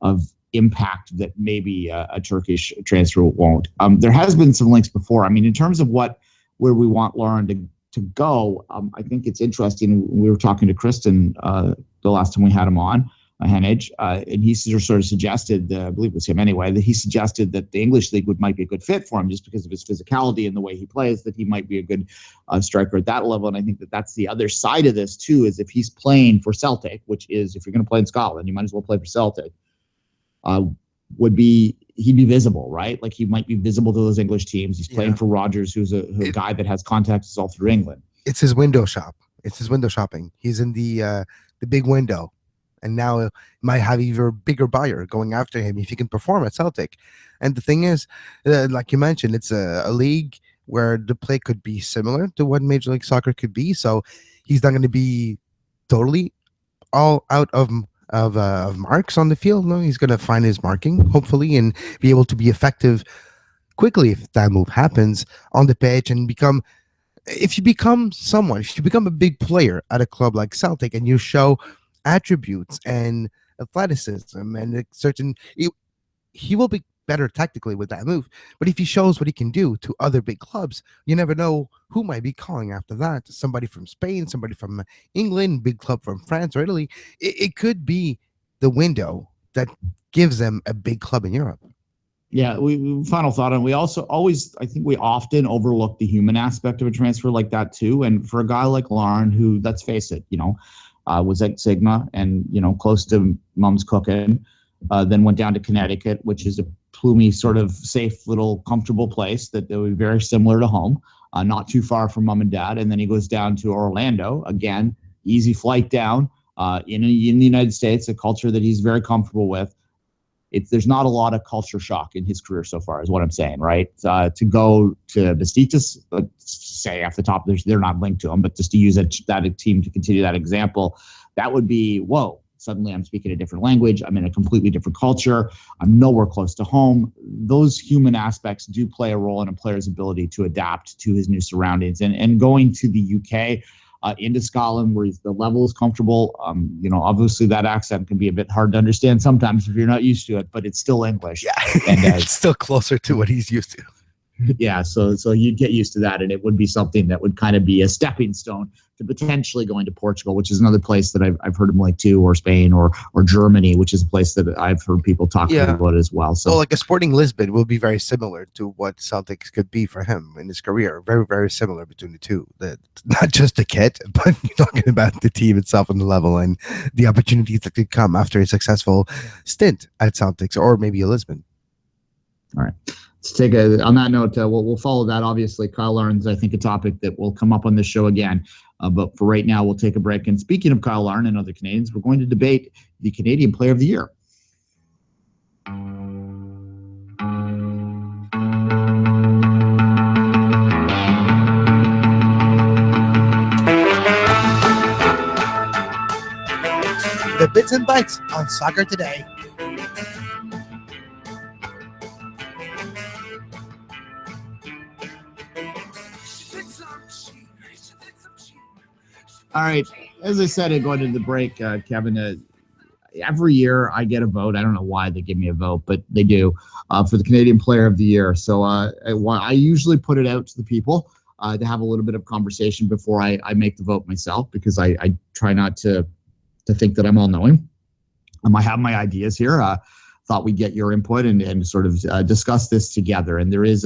Speaker 1: of impact that maybe a Turkish transfer won't. There has been some links before. I mean, in terms of where we want Lauren to go, I think it's interesting. We were talking to Kristen the last time we had him on, Henage, and he sort of suggested, I believe it was him anyway, that he suggested that the English league might be a good fit for him just because of his physicality and the way he plays, that he might be a good striker at that level. And I think that that's the other side of this too, is if he's playing for Celtic, which is, if you're going to play in Scotland, you might as well play for Celtic, he'd be visible, right? Like, he might be visible to those English teams. He's playing for Rogers, who's a guy that has contacts all through England.
Speaker 2: It's his window shop. It's his window shopping. He's in the big window, and now it might have even a bigger buyer going after him if he can perform at Celtic. And the thing is, like you mentioned, it's a league where the play could be similar to what Major League Soccer could be. So he's not going to be totally all out of marks on the field. No, he's going to find his marking, hopefully, and be able to be effective quickly if that move happens on the pitch and if you become a big player at a club like Celtic and you show attributes and athleticism and he will be better tactically with that move. But if he shows what he can do to other big clubs, you never know who might be calling after that. Somebody from Spain, somebody from England, big club from France or Italy. It could be the window that gives them a big club in Europe.
Speaker 1: Yeah, final thought on, we also I think we often overlook the human aspect of a transfer like that too. And for a guy like Lauren, who, let's face it, was at Sigma and, close to mom's cooking, then went down to Connecticut, which is a plumy, sort of safe, little comfortable place that would be very similar to home, not too far from mom and dad. And then he goes down to Orlando, again, easy flight down in the United States, a culture that he's very comfortable with. there's not a lot of culture shock in his career so far, is what I'm saying, right? To go to Besiktas, say off the top, they're not linked to him, but just to use that team to continue that example, that would be, whoa, suddenly I'm speaking a different language. I'm in a completely different culture. I'm nowhere close to home. Those human aspects do play a role in a player's ability to adapt to his new surroundings. And going to the UK, into Scotland, where the level is comfortable. Obviously that accent can be a bit hard to understand sometimes if you're not used to it, but it's still English.
Speaker 2: Yeah,
Speaker 1: and
Speaker 2: it's still closer to what he's used to.
Speaker 1: Yeah, so you'd get used to that, and it would be something that would kind of be a stepping stone to potentially going to Portugal, which is another place that I've heard him like too, or Spain, or Germany, which is a place that I've heard people talk about as well. So,
Speaker 2: like a Sporting Lisbon will be very similar to what Celtics could be for him in his career. Very, very similar between the two. Not just the kit, but talking about the team itself and the level and the opportunities that could come after a successful stint at Celtics or maybe a Lisbon.
Speaker 1: All right. Let's take on that note, we'll follow that. Obviously, Kyle Laren's, I think, a topic that will come up on this show again. But for right now, we'll take a break. And speaking of Kyle Laren and other Canadians, we're going to debate the Canadian Player of the Year.
Speaker 3: The bits and bytes on Soccer Today.
Speaker 1: All right. As I said, going into the break, Kevin, every year I get a vote. I don't know why they give me a vote, but they do, for the Canadian Player of the Year. So I usually put it out to the people to have a little bit of conversation before I make the vote myself, because I try not to think that I'm all-knowing. I have my ideas here. Thought we'd get your input and sort of discuss this together. And there is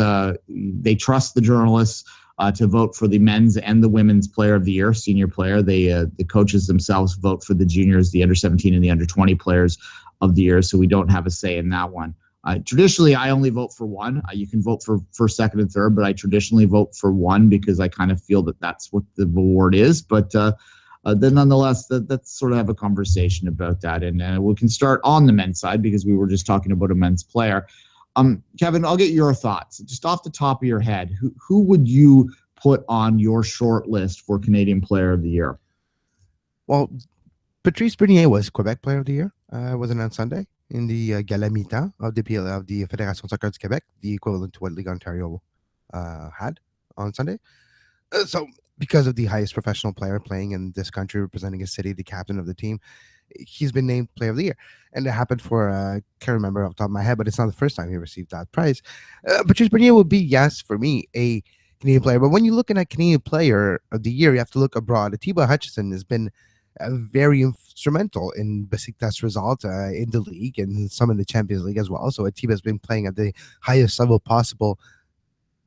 Speaker 1: they trust the journalists to vote for the men's and the women's Player of the Year, senior player. The coaches themselves vote for the juniors, the under-17 and the under-20 players of the year, so we don't have a say in that one. Traditionally, I only vote for one. You can vote for first, second, and third, but I traditionally vote for one because I kind of feel that that's what the award is. But then nonetheless, let's sort of have a conversation about that. And we can start on the men's side because we were just talking about a men's player. Kevin, I'll get your thoughts. Just off the top of your head, who would you put on your short list for Canadian Player of the Year?
Speaker 2: Well, Patrice Bernier was Quebec Player of the Year. Was announced Sunday in the Gala Mi-temps of the PL, of the Fédération Soccer du Québec, the equivalent to what Ligue Ontario had on Sunday. So because of the highest professional player playing in this country, representing his city, the captain of the team, he's been named Player of the Year. And it happened for, can't remember off the top of my head, but it's not the first time he received that prize. Patrice Bernier would be, yes, for me, a Canadian player. But when you're looking at Canadian Player of the Year, you have to look abroad. Atiba Hutchinson has been very instrumental in Besiktas' result in the league and some in the Champions League as well. So Atiba has been playing at the highest level possible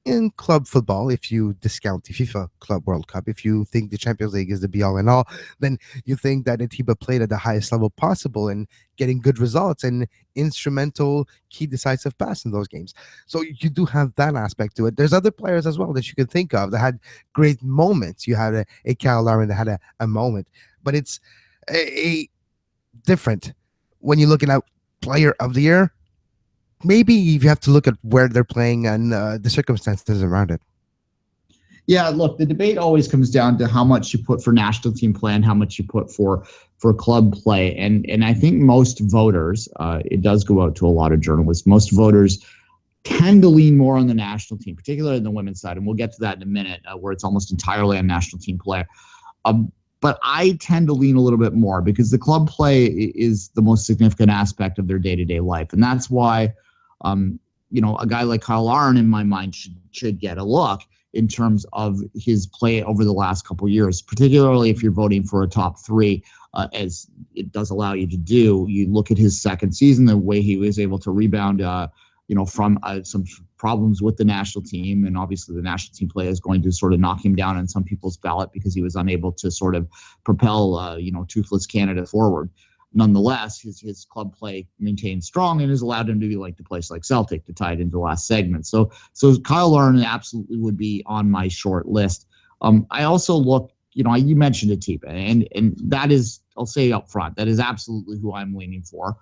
Speaker 2: in club football. If you discount the FIFA Club World Cup, if you think the Champions League is the be all and all, then you think that Atiba played at the highest level possible and getting good results and instrumental key decisive pass in those games. So you do have that aspect to it. There's other players as well that you can think of that had great moments. You had a Kyle Laren that had a moment, but it's a different when you're looking at Player of the Year. Maybe you have to look at where they're playing and the circumstances around it.
Speaker 1: Yeah, look, the debate always comes down to how much you put for national team play and how much you put for club play. And I think most voters, it does go out to a lot of journalists, most voters tend to lean more on the national team, particularly on the women's side. And we'll get to that in a minute, where it's almost entirely on national team play. But I tend to lean a little bit more because the club play is the most significant aspect of their day-to-day life. And that's why a guy like Kyle Laren, in my mind, should get a look in terms of his play over the last couple of years, particularly if you're voting for a top three, as it does allow you to do. You look at his second season, the way he was able to rebound, from some problems with the national team. And obviously the national team play is going to sort of knock him down on some people's ballot because he was unable to sort of propel, toothless Canada forward. Nonetheless, his club play maintains strong and has allowed him to be linked to place like Celtic, to tie it into the last segment. So Kyle Laren absolutely would be on my short list. I also look, you mentioned Atiba, and that is, I'll say up front, that is absolutely who I'm leaning for.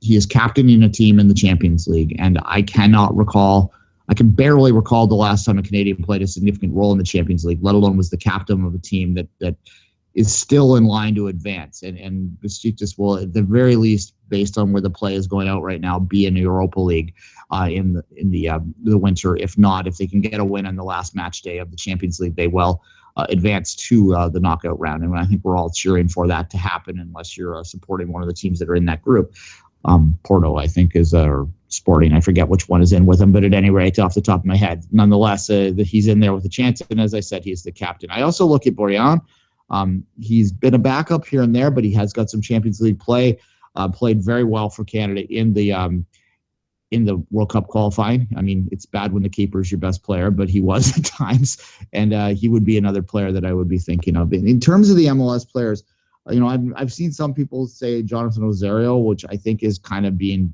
Speaker 1: He is captaining a team in the Champions League, and I can barely recall the last time a Canadian played a significant role in the Champions League, let alone was the captain of a team that is still in line to advance. And Besiktas will, at the very least, based on where the play is going out right now, be in the Europa League in the winter. If not, if they can get a win on the last match day of the Champions League, they will advance to the knockout round. And I think we're all cheering for that to happen, unless you're supporting one of the teams that are in that group. Porto, I think, is Sporting. I forget which one is in with him, but at any rate, off the top of my head, nonetheless, he's in there with a chance. And as I said, he's the captain. I also look at Borjan. He's been a backup here and there, but he has got some Champions League play. Played very well for Canada in the World Cup qualifying. I mean, it's bad when the keeper is your best player, but he was at times, and he would be another player that I would be thinking of. In terms of the MLS players, I've seen some people say Jonathan Osorio, which I think is kind of being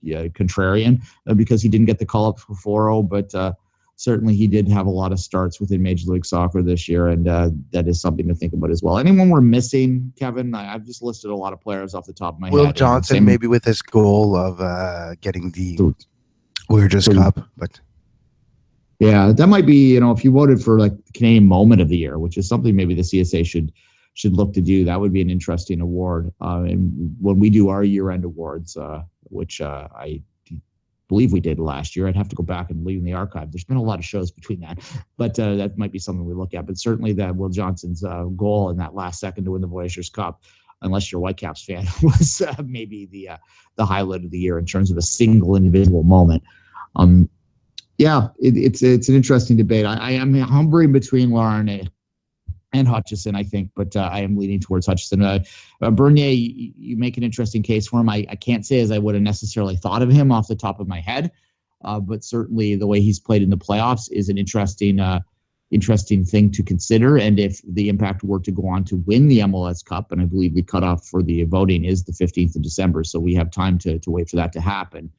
Speaker 1: contrarian because he didn't get the call up for 4-0, but certainly he did have a lot of starts within Major League Soccer this year, and that is something to think about as well. Anyone we're missing, Kevin? I've just listed a lot of players off the top of my head.
Speaker 2: Will Johnson, maybe with his goal of getting the Weirdest Cup, but
Speaker 1: yeah, that might be, if you voted for like the Canadian Moment of the Year, which is something maybe the CSA should look to do. That would be an interesting award. And when we do our year-end awards, which I believe we did last year, I'd have to go back and leave in the archive. There's been a lot of shows between that, but that might be something we look at. But certainly that Will Johnson's goal in that last second to win the Voyageurs Cup, unless you're a Whitecaps fan, was maybe the highlight of the year in terms of a single individual moment. It's an interesting debate. I am hovering between Laramee and Hutchison, I think, but I am leaning towards Hutchison. Bernier, you make an interesting case for him. I can't say as I would have necessarily thought of him off the top of my head, but certainly the way he's played in the playoffs is an interesting thing to consider. And if the Impact were to go on to win the MLS Cup, and I believe the cutoff for the voting is the 15th of December, so we have time to wait for that to happen.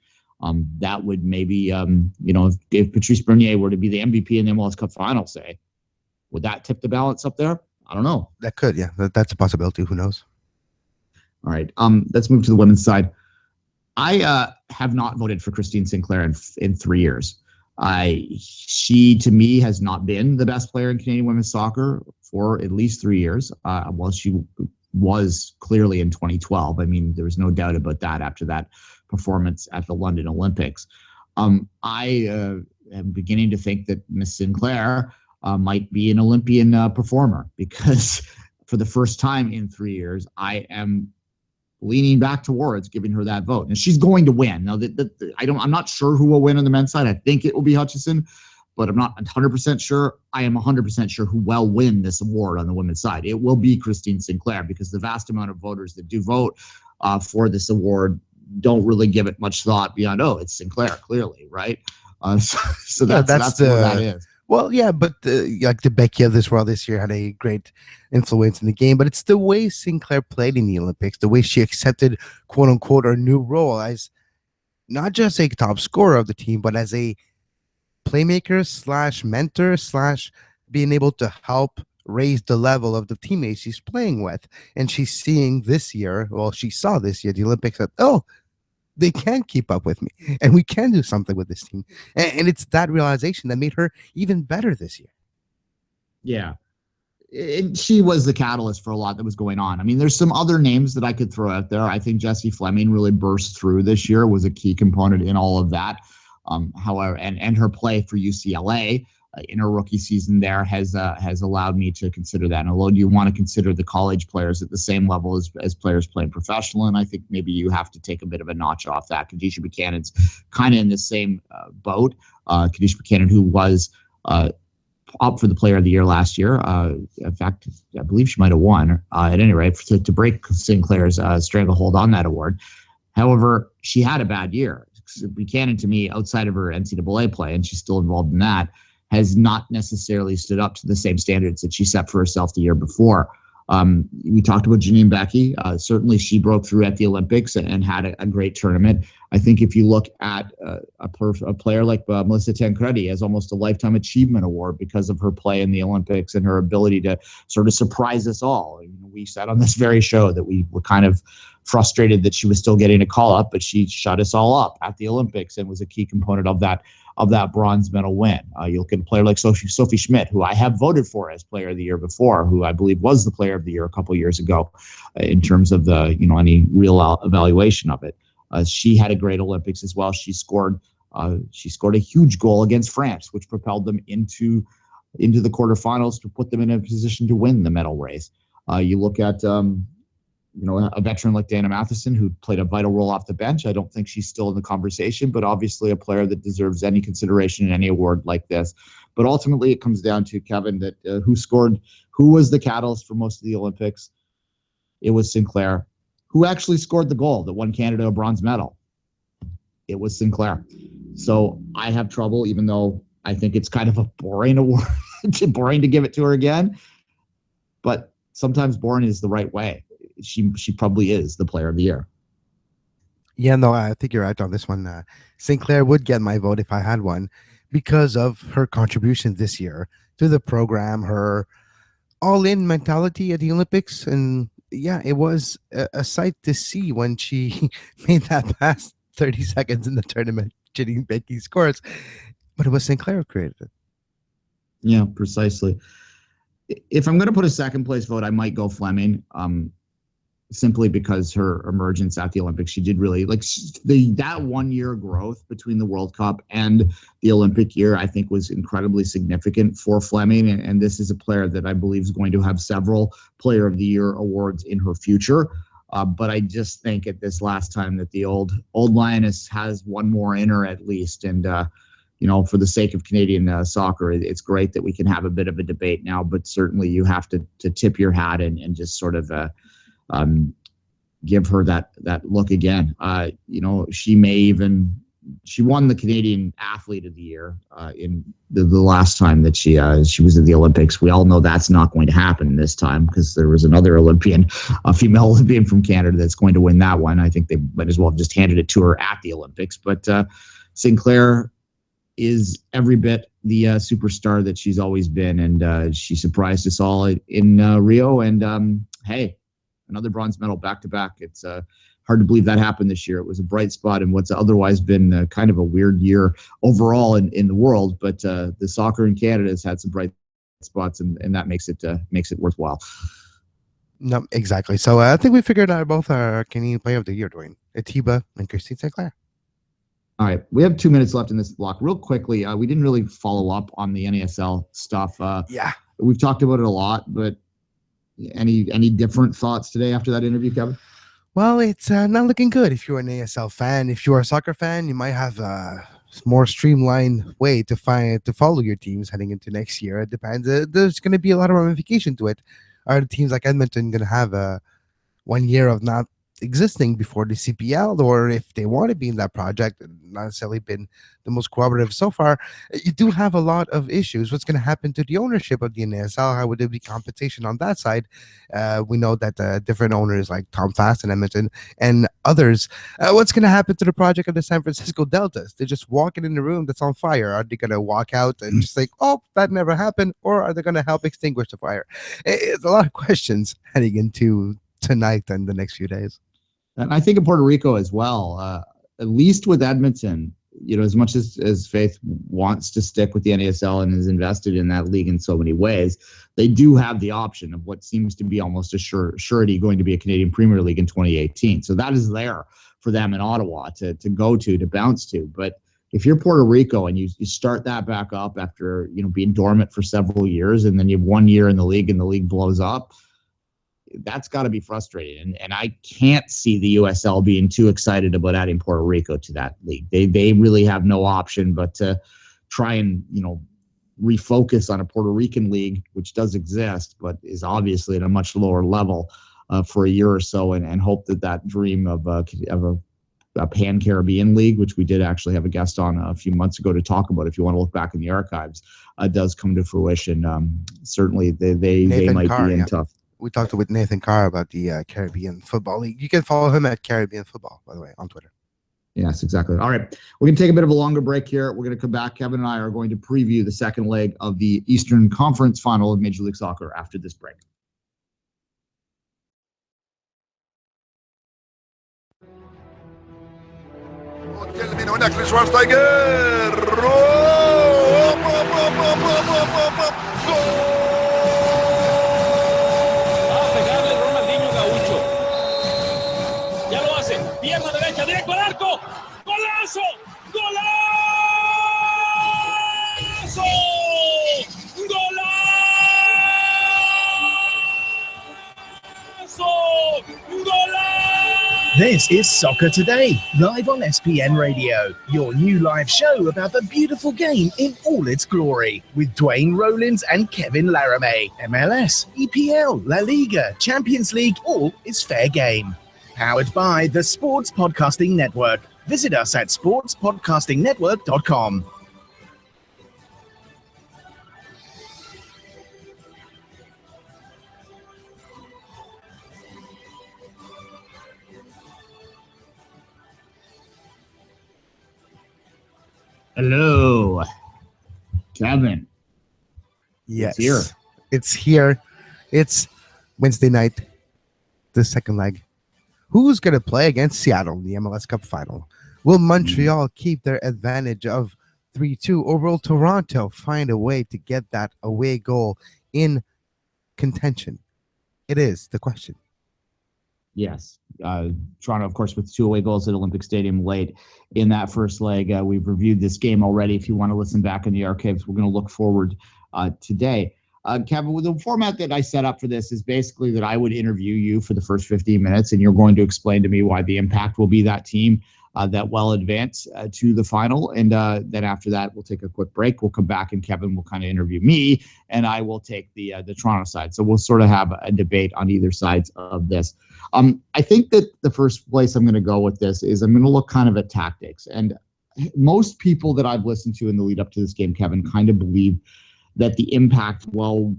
Speaker 1: That would maybe, if Patrice Bernier were to be the MVP in the MLS Cup final, say, would that tip the balance up there? I don't know.
Speaker 2: That could, yeah. That's a possibility. Who knows?
Speaker 1: All right. Let's move to the women's side. I have not voted for Christine Sinclair in 3 years. She, to me, has not been the best player in Canadian women's soccer for at least 3 years. Well, she was clearly in 2012. I mean, there was no doubt about that after that performance at the London Olympics. I am beginning to think that Miss Sinclair might be an Olympian performer, because for the first time in 3 years, I am leaning back towards giving her that vote. And she's going to win. Now, I'm not sure who will win on the men's side. I think it will be Hutchison, but I'm not 100% sure. I am 100% sure who will win this award on the women's side. It will be Christine Sinclair, because the vast amount of voters that do vote for this award don't really give it much thought beyond, it's Sinclair, clearly, right? So that's where that is.
Speaker 2: Well, yeah, but like the Becky of this world this year had a great influence in the game, but it's the way Sinclair played in the Olympics, the way she accepted, quote unquote, her new role as not just a top scorer of the team, but as a playmaker / mentor / being able to help raise the level of the teammates she's playing with. And she's seeing this year, she saw this year, the Olympics, that, they can keep up with me, and we can do something with this team. And it's that realization that made her even better this year.
Speaker 1: Yeah. She was the catalyst for a lot that was going on. I mean, there's some other names that I could throw out there. I think Jessie Fleming really burst through this year, was a key component in all of that. However, and her play for UCLA in her rookie season there has allowed me to consider that. And although you want to consider the college players at the same level as players playing professional, and I think maybe you have to take a bit of a notch off that. Kadisha Buchanan's kind of in the same boat. Kadisha Buchanan, who was up for the Player of the Year last year. In fact, I believe she might have won. At any rate, to break Sinclair's stranglehold on that award. However, she had a bad year. Buchanan, to me, outside of her NCAA play, and she's still involved in that, has not necessarily stood up to the same standards that she set for herself the year before. We talked about Janine Becky. Certainly she broke through at the Olympics and had a great tournament. I think if you look at a player like Melissa Tancredi, has almost a Lifetime Achievement Award because of her play in the Olympics and her ability to sort of surprise us all. And we said on this very show that we were kind of frustrated that she was still getting a call up, but she shut us all up at the Olympics and was a key component of that bronze medal win. You look at a player like Sophie Schmidt, who I have voted for as player of the year before, who I believe was the player of the year a couple of years ago in terms of the, any real evaluation of it. She had a great Olympics as well. She scored a huge goal against France, which propelled them into the quarterfinals to put them in a position to win the medal race. You look at a veteran like Dana Matheson, who played a vital role off the bench. I don't think she's still in the conversation, but obviously a player that deserves any consideration in any award like this. But ultimately, it comes down to, Kevin, that who was the catalyst for most of the Olympics? It was Sinclair. Who actually scored the goal that won Canada a bronze medal? It was Sinclair. So I have trouble, even though I think it's kind of a boring award, boring to give it to her again. But sometimes boring is the right way. She probably is the player of the year.
Speaker 2: Yeah, no, I think you're right on this one. Sinclair would get my vote if I had one because of her contribution this year to the program, her all-in mentality at the Olympics. And yeah, it was a sight to see when she made that pass 30 seconds in the tournament, making scores. But it was Sinclair who created it.
Speaker 1: Yeah, precisely. If I'm going to put a second place vote, I might go Fleming. Simply because her emergence at the Olympics, she did really that 1 year growth between the World Cup and the Olympic year, I think was incredibly significant for Fleming. And this is a player that I believe is going to have several Player of the Year awards in her future. But I just think at this last time that the old Lioness has one more in her at least. And, for the sake of Canadian soccer, it's great that we can have a bit of a debate now, but certainly you have to tip your hat and just sort of, give her that look again. She won the Canadian Athlete of the Year in the last time that she was at the Olympics. We all know that's not going to happen this time because there was another a female Olympian from Canada that's going to win that one. I think they might as well have just handed it to her at the Olympics. But Sinclair is every bit the superstar that she's always been, and she surprised us all in Rio. And hey, another bronze medal back-to-back. It's hard to believe that happened this year. It was a bright spot in what's otherwise been kind of a weird year overall in the world. But the soccer in Canada has had some bright spots, and that makes it worthwhile.
Speaker 2: No, exactly. So I think we figured out both our Canadian Player of the Year, Duane. Atiba and Christine Sinclair.
Speaker 1: All right. We have 2 minutes left in this block. Real quickly, we didn't really follow up on the NASL stuff.
Speaker 2: Yeah.
Speaker 1: We've talked about it a lot, but any different thoughts today after that interview, Kevin?
Speaker 2: Well, it's not looking good. If you're an ASL fan, if you're a soccer fan, you might have a more streamlined way to follow your teams heading into next year. It depends. There's going to be a lot of ramification to it. Are the teams like Edmonton going to have 1 year of not existing before the CPL, or if they want to be in that project, not necessarily been the most cooperative so far, you do have a lot of issues. What's going to happen to the ownership of the NASL? How would there be compensation on that side? We know that different owners like Tom Fast in Edmonton and others. What's going to happen to the project of the San Francisco Deltas? They're just walking in the room that's on fire. Are they going to walk out and just like, oh, that never happened? Or are they going to help extinguish the fire? It's a lot of questions heading into tonight and the next few days.
Speaker 1: And I think in Puerto Rico as well, at least with Edmonton, as much as Faith wants to stick with the NASL and is invested in that league in so many ways, they do have the option of what seems to be almost a surety going to be a Canadian Premier League in 2018. So that is there for them in Ottawa to go to bounce to. But if you're Puerto Rico and you start that back up after being dormant for several years, and then you have 1 year in the league and the league blows up, that's got to be frustrating. And I can't see the USL being too excited about adding Puerto Rico to that league. They really have no option but to try and, refocus on a Puerto Rican league, which does exist, but is obviously at a much lower level for a year or so, and hope that dream of a Pan-Caribbean league, which we did actually have a guest on a few months ago to talk about, if you want to look back in the archives, does come to fruition. Certainly they might be in tough.
Speaker 2: We talked with Nathan Carr about the Caribbean Football League. You can follow him at Caribbean Football, by the way, on Twitter.
Speaker 1: Yes, exactly. All right. We're going to take a bit of a longer break here. We're going to come back. Kevin and I are going to preview the second leg of the Eastern Conference final of Major League Soccer after this break.
Speaker 5: هناك لشوارشتايجر.
Speaker 6: Pierna derecha, directo al arco. ¡Golazo! ¡Golazo! ¡Golazo! ¡Golazo!
Speaker 7: This is Soccer Today, live on SPN Radio, your new live show about the beautiful game in all its glory, with Duane, Rollins and Kevin Laramee. MLS, EPL, La Liga, Champions League, all is fair game. Powered by the Sports Podcasting Network. Visit us at sportspodcastingnetwork.com.
Speaker 1: Hello, Kevin.
Speaker 2: Yes.
Speaker 1: It's here.
Speaker 2: It's here. It's Wednesday night, the second leg. Who's going to play against Seattle in the MLS Cup final? Will Montreal keep their advantage of 3-2, or will Toronto find a way to get that away goal in contention? It is the question.
Speaker 1: Yes. Toronto, of course, with 2 away goals at Olympic Stadium late in that first leg. We've reviewed this game already. If you want to listen back in the archives, we're going to look forward today. Kevin, with the format that I set up for this is basically that I would interview you for the first 15 minutes, and you're going to explain to me why the Impact will be that team that will advance to the final. And then after that, we'll take a quick break. We'll come back, and Kevin will kind of interview me, and I will take the Toronto side. So we'll sort of have a debate on either sides of this. I think that the first place I'm going to go with this is I'm going to look kind of at tactics. And most people that I've listened to in the lead up to this game, Kevin, kind of believe that the Impact will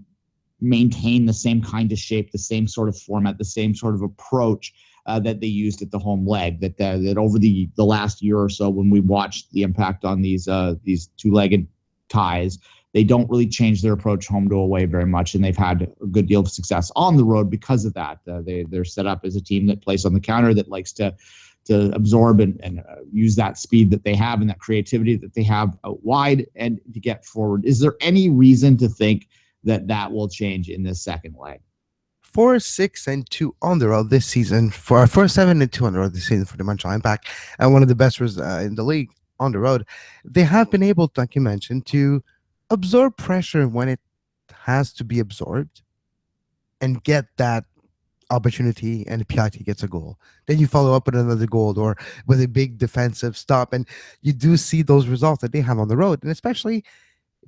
Speaker 1: maintain the same kind of shape, the same sort of format, the same sort of approach that they used at the home leg. That over the last year or so, when we watched the Impact on these two-legged ties, they don't really change their approach home to away very much, and they've had a good deal of success on the road because of that. They're set up as a team that plays on the counter, that likes to absorb and use that speed that they have and that creativity that they have out wide and to get forward. Is there any reason to think that will change in this second leg?
Speaker 2: 4-6-2 on the road this season, for 4-7-2 on the road this season for the Montreal Impact, and one of the best in the league on the road. They have been able, like you mentioned, to absorb pressure when it has to be absorbed and get that opportunity, and Piatti gets a goal. Then you follow up with another goal or with a big defensive stop, and you do see those results that they have on the road, and especially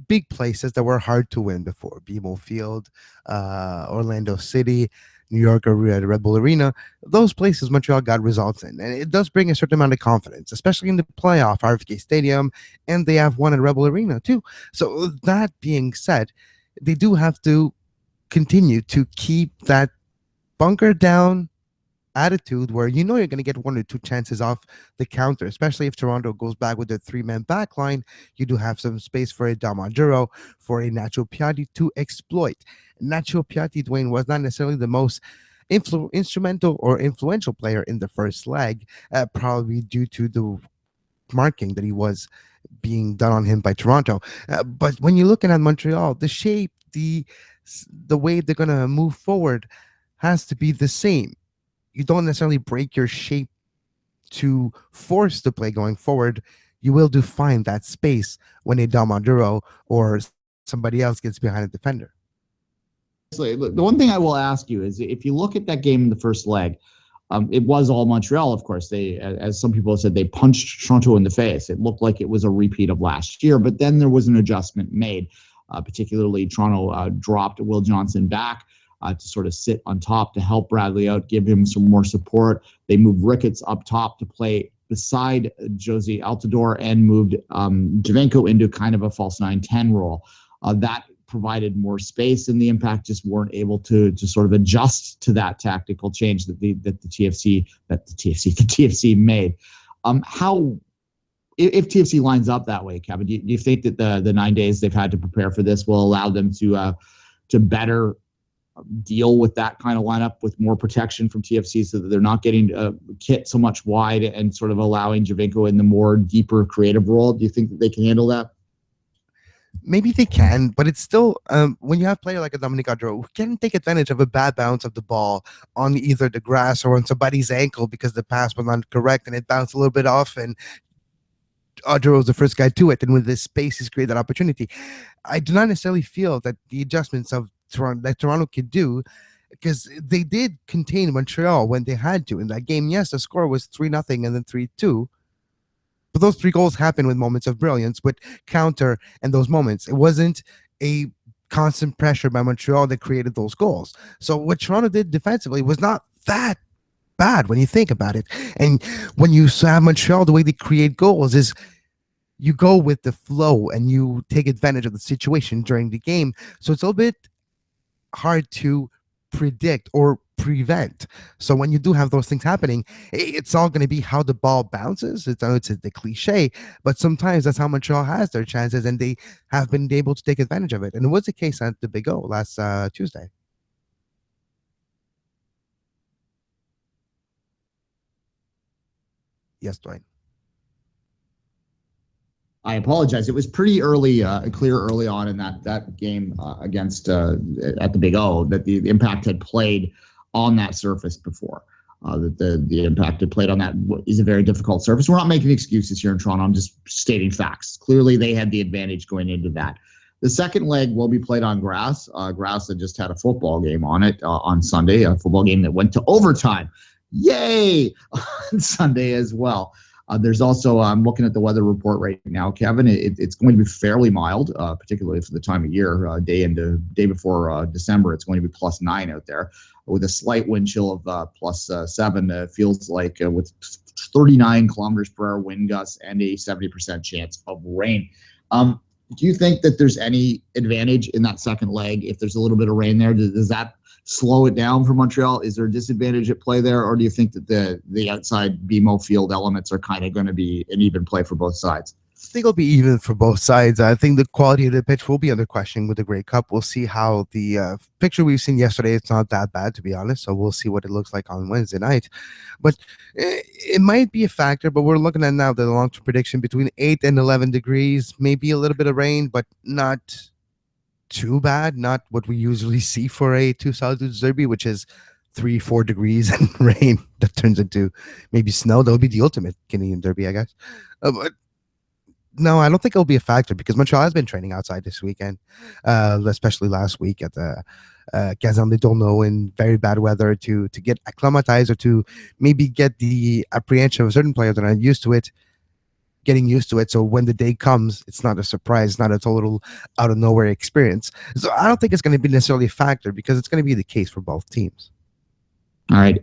Speaker 2: big places that were hard to win before. BMO Field, Orlando City, New York or Red Bull Arena. Those places Montreal got results in, and it does bring a certain amount of confidence, especially in the playoff, RFK Stadium, and they have one at Red Bull Arena too. So that being said, they do have to continue to keep that bunker down attitude where you know you're going to get 1 or 2 chances off the counter, especially if Toronto goes back with a 3-man back line. You do have some space for a Damaduro, for a Nacho Piatti to exploit. Nacho Piatti, Duane, was not necessarily the most instrumental or influential player in the first leg, probably due to the marking that he was being done on him by Toronto. But when you're looking at Montreal, the shape, the way they're going to move forward has to be the same. You don't necessarily break your shape to force the play going forward. You will find that space when a Damaduro or somebody else gets behind a defender.
Speaker 1: The one thing I will ask you is, if you look at that game in the first leg, it was all Montreal, of course. They, as some people have said, they punched Toronto in the face. It looked like it was a repeat of last year, but then there was an adjustment made. Particularly, Toronto dropped Will Johnson back to sort of sit on top to help Bradley out, give him some more support. They moved Ricketts up top to play beside Josie Altidore and moved Javenko into kind of a false 9-10 role. That provided more space, and the Impact just weren't able to sort of adjust to that tactical change that the TFC made. If TFC lines up that way, Kevin, do you think that the 9 days they've had to prepare for this will allow them to better deal with that kind of lineup with more protection from TFC so that they're not getting Kit so much wide and sort of allowing Javinko in the more deeper creative role? Do you think that they can handle that?
Speaker 2: Maybe they can, but it's still when you have a player like a Dominic Gaudreau who can take advantage of a bad bounce of the ball on either the grass or on somebody's ankle because the pass was not correct and it bounced a little bit off, and Gaudreau was the first guy to it, and with this space he's created that opportunity. I do not necessarily feel that the adjustments of Toronto could do, because they did contain Montreal when they had to in that game. Yes, the score was 3-0 and then 3-2. But those 3 goals happened with moments of brilliance, with counter and those moments. It wasn't a constant pressure by Montreal that created those goals. So what Toronto did defensively was not that bad when you think about it. And when you have Montreal, the way they create goals is you go with the flow and you take advantage of the situation during the game. So it's a little bit hard to predict or prevent. So when you do have those things happening, it's all going to be how the ball bounces. It's the cliche, but sometimes that's how Montreal has their chances, and they have been able to take advantage of it. And it was the case at the Big O last Tuesday. Yes, Duane.
Speaker 1: I apologize. It was pretty early, clear early on in that game against at the Big O that the Impact had played on that surface before. That the Impact had played on that is a very difficult surface. We're not making excuses here in Toronto. I'm just stating facts. Clearly, they had the advantage going into that. The second leg will be played on grass. Grass that just had a football game on it on Sunday, a football game that went to overtime. Yay! On Sunday as well. There's also, I'm looking at the weather report right now, Kevin. It's going to be fairly mild, particularly for the time of year. Day before December, it's going to be +9 out there with a slight wind chill of +7. Feels like with 39 kilometers per hour wind gusts and a 70% chance of rain. Do you think that there's any advantage in that second leg if there's a little bit of rain there? Does that slow it down for Montreal? Is there a disadvantage at play there, or do you think that the outside BMO field elements are kind of going to be an even play for both sides?
Speaker 2: I think it'll be even for both sides. I think the quality of the pitch will be under question with the Grey Cup. We'll see how the picture we've seen yesterday, it's not that bad, to be honest. So we'll see what it looks like on Wednesday night. But it might be a factor, but we're looking at now the long-term prediction between 8 and 11 degrees, maybe a little bit of rain, but not too bad. Not what we usually see for a Two Solitudes derby, which is 3-4 degrees and rain that turns into maybe snow. That would be the ultimate Canadian derby, I guess. But no, I don't think it'll be a factor because Montreal has been training outside this weekend, especially last week at the Caserne des Tourneaux in very bad weather to get acclimatized or to maybe get the apprehension of a certain player that are used to it, getting used to it. So when the day comes, it's not a surprise, it's not a total out of nowhere experience. So I don't think it's going to be necessarily a factor because it's going to be the case for both teams.
Speaker 1: All right.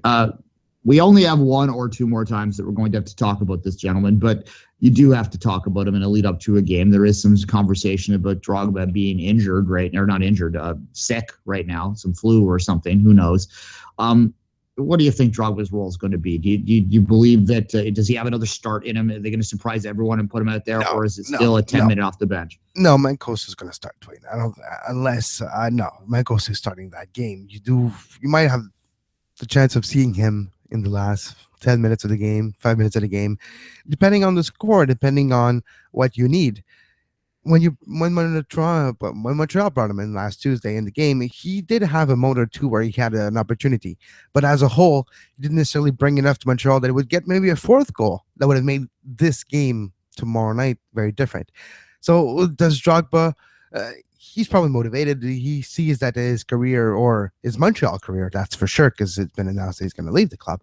Speaker 1: We only have 1 or 2 more times that we're going to have to talk about this gentleman, but you do have to talk about him in a lead up to a game. There is some conversation about Drogba being injured, right? Or not injured, sick right now, some flu or something. Who knows? What do you think Drogba's role is going to be? Do you believe that, does he have another start in him? Are they going to surprise everyone and put him out there? Or is it still a 10-minute off the bench?
Speaker 2: No, Mankos is going to start, Duane. Mankos is starting that game. You might have the chance of seeing him in the last 10 minutes of the game, 5 minutes of the game, depending on the score, depending on what you need. When Montreal brought him in last Tuesday in the game, he did have a moment or two where he had an opportunity. But as a whole, he didn't necessarily bring enough to Montreal that it would get maybe a 4th goal that would have made this game tomorrow night very different. So does Drogba... he's probably motivated. He sees that his career, or his Montreal career, that's for sure, because it's been announced that he's going to leave the club.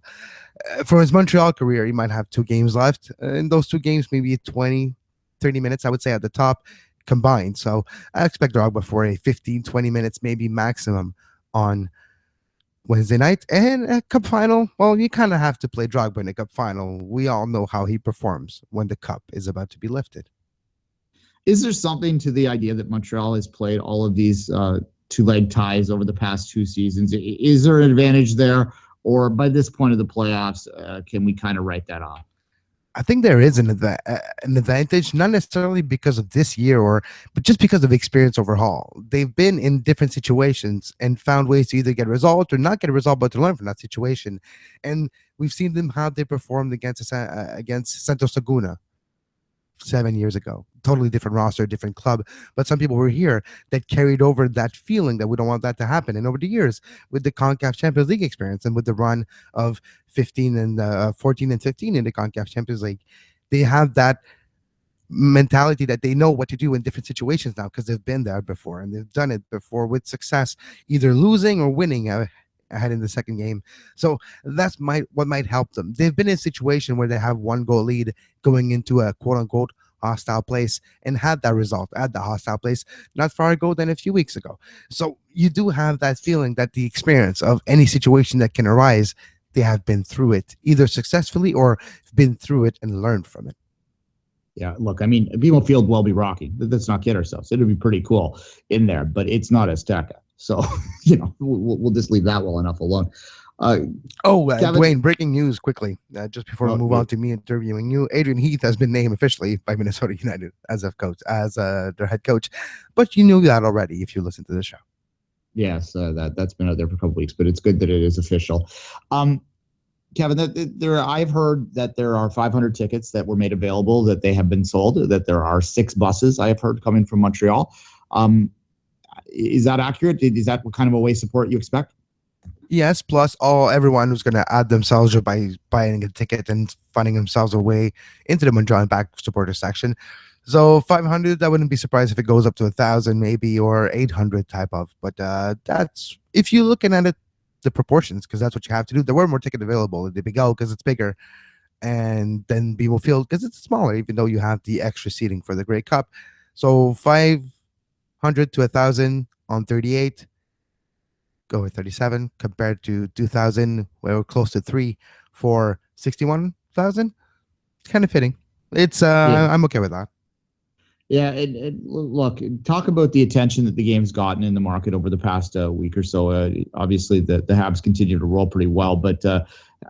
Speaker 2: For his Montreal career, he might have 2 games left. In those 2 games, maybe 20, 30 minutes, I would say, at the top combined. So I expect Drogba for a 15, 20 minutes, maybe maximum on Wednesday night. And a cup final, well, you kind of have to play Drogba in a cup final. We all know how he performs when the cup is about to be lifted.
Speaker 1: Is there something to the idea that Montreal has played all of these 2-leg ties over the past 2 seasons? Is there an advantage there? Or by this point of the playoffs, can we kind of write that off?
Speaker 2: I think there is an advantage, not necessarily because of this year, but just because of experience overhaul. They've been in different situations and found ways to either get a result or not get a result, but to learn from that situation. And we've seen them how they performed against Santos Laguna 7 years ago. Totally different roster, different club. But some people were here that carried over that feeling that we don't want that to happen. And over the years, with the CONCACAF Champions League experience and with the run of 14 and 15 in the CONCACAF Champions League, they have that mentality that they know what to do in different situations now because they've been there before and they've done it before with success, either losing or winning ahead in the second game. So that's what might help them. They've been in a situation where they have 1-goal lead going into a quote-unquote hostile place and had that result at the hostile place not far ago than a few weeks ago. So you do have that feeling that the experience of any situation that can arise, they have been through it either successfully or been through it and learned from it.
Speaker 1: Yeah, look, I mean, BMO Field will be rocking. Let's not kid ourselves. It'll be pretty cool in there, but it's not Azteca. So, we'll just leave that well enough alone.
Speaker 2: Duane, breaking news quickly, just before we move on to me interviewing you. Adrian Heath has been named officially by Minnesota United as their head coach, but you knew that already if you listened to the show.
Speaker 1: Yes, that's been out there for a couple weeks, but it's good that it is official. Kevin, I've heard that there are 500 tickets that were made available, that they have been sold, that there are 6 buses I have heard coming from Montreal. Is that accurate? Is that what kind of away support you expect?
Speaker 2: Yes, plus everyone who's going to add themselves by buying a ticket and finding themselves a way into the Montreal Impact supporter section. So 500, I wouldn't be surprised if it goes up to 1,000 maybe, or 800 type of. But that's, if you're looking at it, the proportions, because that's what you have to do. There were more tickets available at the Big O because it's bigger, and then BMO Field because it's smaller, even though you have the extra seating for the Grey Cup. So 500 to 1,000 on 38. Go with 37 compared to 2,000, where we're close to 3 for 61,000. It's kind of fitting. It's I'm okay with that.
Speaker 1: Yeah, and look, talk about the attention that the game's gotten in the market over the past week or so. Obviously, the Habs continue to roll pretty well, but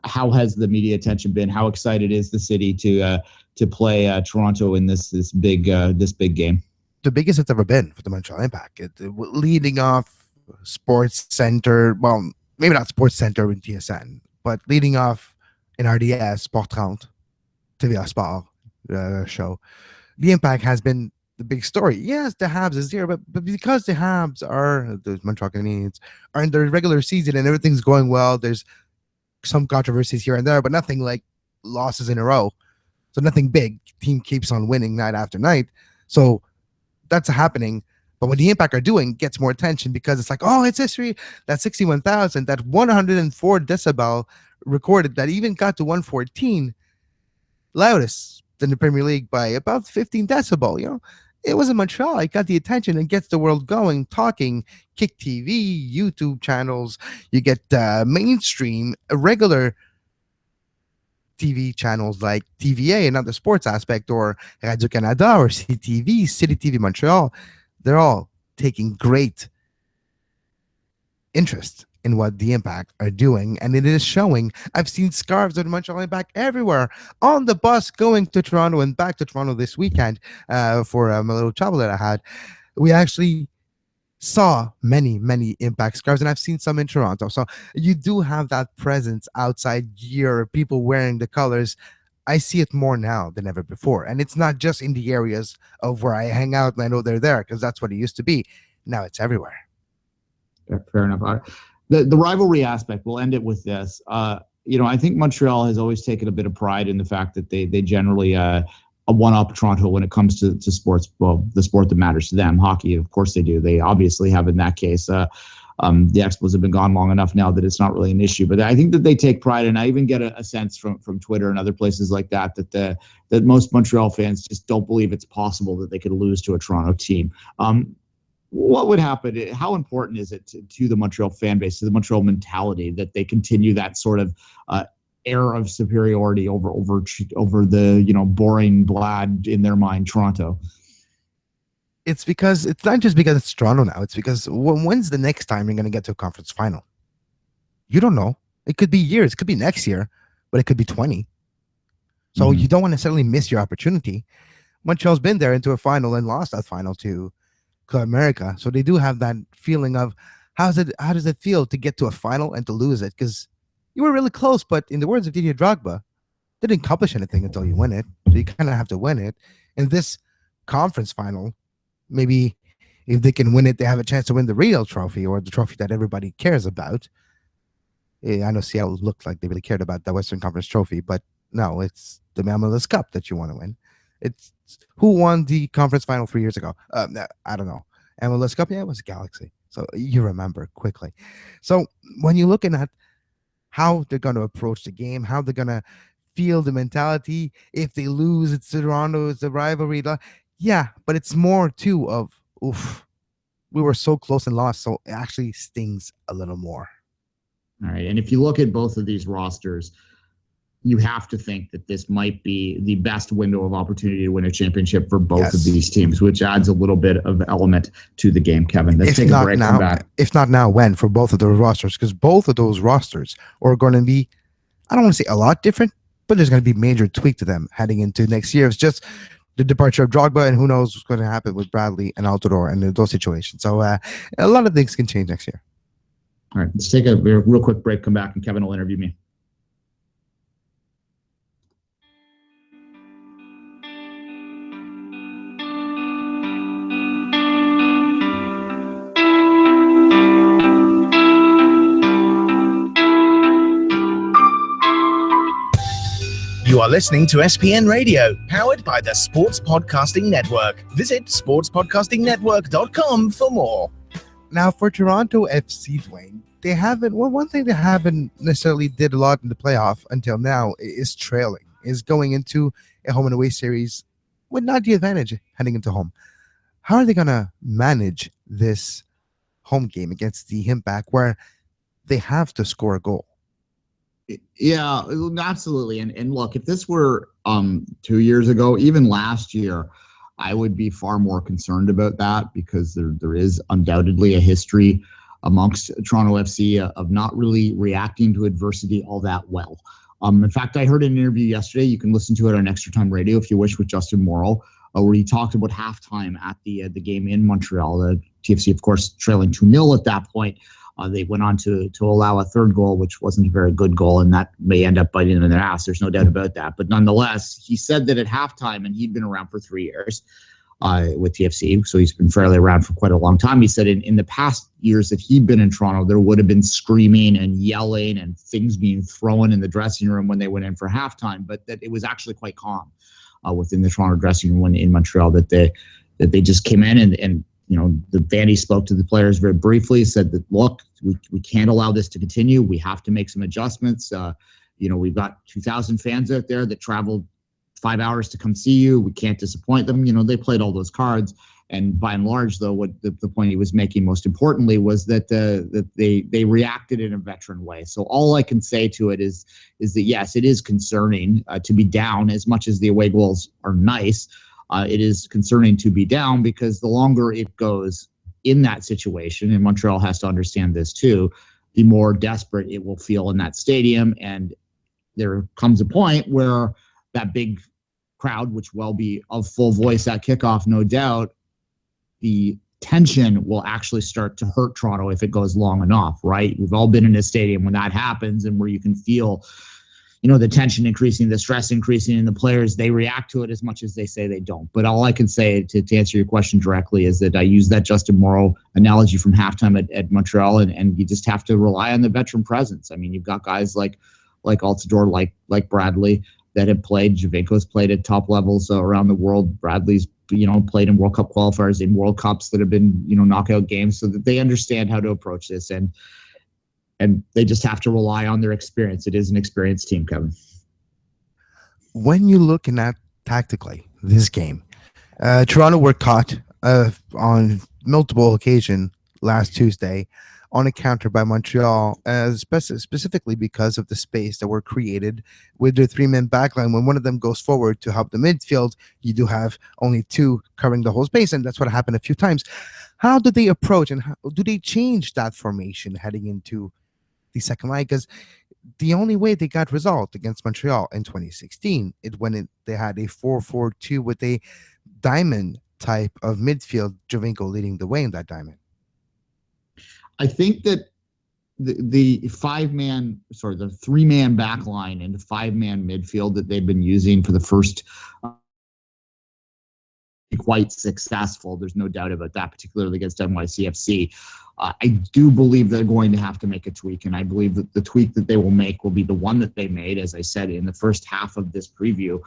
Speaker 1: how has the media attention been? How excited is the city to play Toronto in this big game?
Speaker 2: The biggest it's ever been for the Montreal Impact. Leading off Sports Center, well, maybe not Sports Center in TSN, but leading off in RDS, Sport 30, TVA Sport show. The Impact has been the big story. Yes, the Habs is here, but because the Habs are the Montreal Canadiens are in their regular season and everything's going well, there's some controversies here and there, but nothing like losses in a row. So nothing big. Team keeps on winning night after night. So that's happening. But what the Impact are doing gets more attention because it's like, oh, it's history. That 61,000, that 104 decibel recorded that even got to 114, loudest in the Premier League by about 15 decibel. It was in Montreal. It got the attention and gets the world going, talking. Kick TV, YouTube channels. You get mainstream, regular TV channels like TVA and other sports aspect, or Radio-Canada or CTV, City TV Montreal. They're all taking great interest in what the Impact are doing, and it is showing. I've seen scarves of the Montreal Impact everywhere on the bus going to Toronto and back to Toronto this weekend for a little travel that I had. We actually saw many Impact scarves, and I've seen some in Toronto. So you do have that presence outside gear, people wearing the colors. I see it more now than ever before. And it's not just in the areas of where I hang out and I know they're there, because that's what it used to be. Now it's everywhere.
Speaker 1: Fair enough. The rivalry aspect, we'll end it with this. I think Montreal has always taken a bit of pride in the fact that they generally one-up Toronto when it comes to sports. Well, the sport that matters to them, hockey, of course they do. They obviously have in that case. The Expos have been gone long enough now that it's not really an issue. But I think that they take pride, and I even get a sense from Twitter and other places like that that most Montreal fans just don't believe it's possible that they could lose to a Toronto team. What would happen? How important is it to the Montreal fan base, to the Montreal mentality, that they continue that sort of air of superiority over the boring, bland in their mind Toronto?
Speaker 2: It's not just because it's Toronto now. It's because when's the next time you're going to get to a conference final? You don't know. It could be years. It could be next year, but it could be 20. So you don't want to necessarily miss your opportunity. Montreal's been there into a final and lost that final to Club America. So they do have that feeling of how does it feel to get to a final and to lose it? Because you were really close, but in the words of Didier Drogba, they didn't accomplish anything until you win it. So you kind of have to win it. In this conference final, maybe if they can win it, they have a chance to win the real trophy or the trophy that everybody cares about. I know Seattle looked like they really cared about the Western Conference trophy, but no, it's the MLS Cup that you want to win. It's who won the conference final 3 years ago? I don't know. MLS Cup? Yeah, it was Galaxy. So you remember quickly. So when you're looking at how they're going to approach the game, how they're going to feel the mentality, if they lose, it's Toronto, it's a rivalry. Yeah, but it's more too of, oof, we were so close and lost, so it actually stings a little more.
Speaker 1: All right. And if you look at both of these rosters, you have to think that this might be the best window of opportunity to win a championship for both of these teams, which adds a little bit of element to the game, Kevin. Let's take a break and come back.
Speaker 2: If not now, when for both of those rosters? Because both of those rosters are going to be, I don't want to say a lot different, but there's going to be major tweak to them heading into next year. It's just the departure of Drogba, and who knows what's going to happen with Bradley and Altidore and those situations. So a lot of things can change next year.
Speaker 1: All right, let's take a real quick break, come back, and Kevin will interview me.
Speaker 7: You are listening to SPN Radio, powered by the Sports Podcasting Network. Visit sportspodcastingnetwork.com for more.
Speaker 2: Now, for Toronto FC, Duane, they haven't. Well, one thing they haven't necessarily did a lot in the playoff until now is trailing, is going into a home and away series with not the advantage heading into home. How are they going to manage this home game against the Impact where they have to score a goal?
Speaker 1: Yeah, absolutely. And look, if this were 2 years ago, even last year, I would be far more concerned about that because there is undoubtedly a history amongst Toronto FC of not really reacting to adversity all that well. In fact, I heard an interview yesterday. You can listen to it on Extra Time Radio if you wish, with Justin Morrow, where he talked about halftime at the game in Montreal. The TFC, of course, trailing 2-0 at that point. They went on to allow a third goal, which wasn't a very good goal, and that may end up biting them in their ass. There's no doubt about that. But nonetheless, he said that at halftime, and he'd been around for 3 years with TFC, so he's been fairly around for quite a long time. He said in the past years that he'd been in Toronto, there would have been screaming and yelling and things being thrown in the dressing room when they went in for halftime, but that it was actually quite calm within the Toronto dressing room when in Montreal, that they just came in and you know, the Vandy spoke to the players very briefly, said that, look, we can't allow this to continue. We have to make some adjustments. You know, we've got 2,000 fans out there that traveled 5 hours to come see you. We can't disappoint them. You know, they played all those cards. And by and large, though, what the point he was making most importantly was that they reacted in a veteran way. So all I can say to it is that, yes, it is concerning to be down as much as the away goals are nice. It is concerning to be down because the longer it goes in that situation, and Montreal has to understand this too, the more desperate it will feel in that stadium. And there comes a point where that big crowd, which will be of full voice at kickoff, no doubt, the tension will actually start to hurt Toronto if it goes long enough, right? We've all been in a stadium when that happens and where you can feel, you know, the tension increasing, the stress increasing, and the players, they react to it as much as they say they don't. But all I can say to answer your question directly is that I use that Justin Morrow analogy from halftime at Montreal, and you just have to rely on the veteran presence. I mean, you've got guys like Altidore, like Bradley that have played. Javinko's played at top levels around the world. Bradley's, you know, played in World Cup qualifiers, in World Cups that have been, you know, knockout games, so that they understand how to approach this. And they just have to rely on their experience. It is an experienced team, Kevin.
Speaker 2: When you're looking at tactically this game, Toronto were caught on multiple occasions last Tuesday on a counter by Montreal, specifically because of the space that were created with their three-man backline. When one of them goes forward to help the midfield, you do have only two covering the whole space, and that's what happened a few times. How do they approach and how do they change that formation heading into the second line? Because the only way they got result against Montreal in 2016 is when they had a 4-4-2 with a diamond type of midfield, Jovinko leading the way in that diamond.
Speaker 1: I think that the 3-man back line and the 5-man midfield that they've been using for the first quite successful. There's no doubt about that, particularly against NYCFC. I do believe they're going to have to make a tweak, and I believe that the tweak that they will make will be the one that they made, as I said, in the first half of this preview,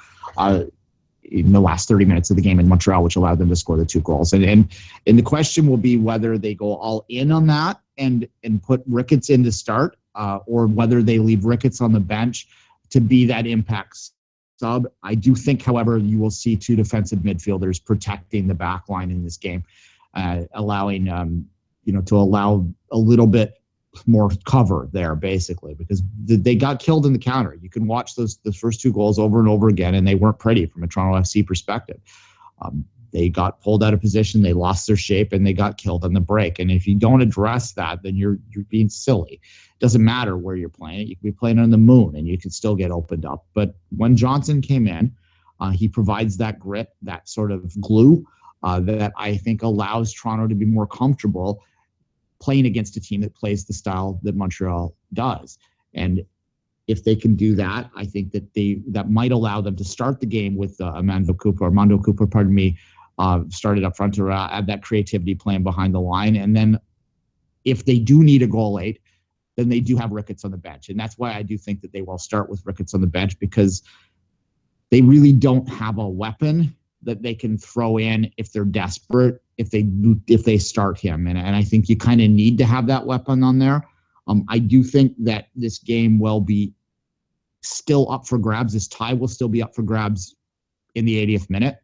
Speaker 1: in the last 30 minutes of the game in Montreal, which allowed them to score the 2 goals. And the question will be whether they go all in on that and put Ricketts in to start, or whether they leave Ricketts on the bench to be that impact sub. I do think, however, you will see 2 defensive midfielders protecting the back line in this game, allowing to allow a little bit more cover there, basically, because they got killed in the counter. You can watch the first 2 goals over and over again, and they weren't pretty from a Toronto FC perspective. They got pulled out of position, they lost their shape, and they got killed on the break. And if you don't address that, then you're being silly. It doesn't matter where you're playing it. You could be playing on the moon, and you could still get opened up. But when Johnson came in, he provides that grit, that sort of glue that I think allows Toronto to be more comfortable playing against a team that plays the style that Montreal does. And if they can do that, I think that might allow them to start the game with Armando Cooper, started up front to add that creativity playing behind the line. And then if they do need a goal late, then they do have Ricketts on the bench. And that's why I do think that they will start with Ricketts on the bench, because they really don't have a weapon that they can throw in if they're desperate, if they start him. And I think you kind of need to have that weapon on there. I do think that this game will be still up for grabs. This tie will still be up for grabs in the 80th minute.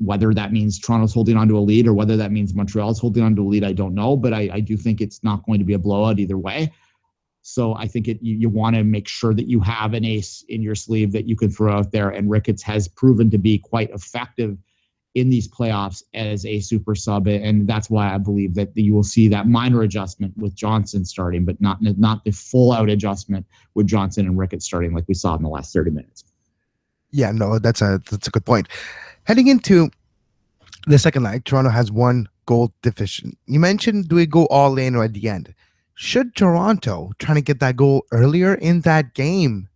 Speaker 1: Whether that means Toronto's holding on to a lead or whether that means Montreal's holding on to a lead, I don't know. But I do think it's not going to be a blowout either way. So I think you want to make sure that you have an ace in your sleeve that you can throw out there. And Ricketts has proven to be quite effective in these playoffs as a super sub. And that's why I believe that you will see that minor adjustment with Johnson starting, but not the full out adjustment with Johnson and Ricketts starting like we saw in the last 30 minutes.
Speaker 2: Yeah, no, that's a good point. Heading into the second leg, Toronto has 1 goal deficient. You mentioned, do we go all in or at the end? Should Toronto trying to get that goal earlier in that game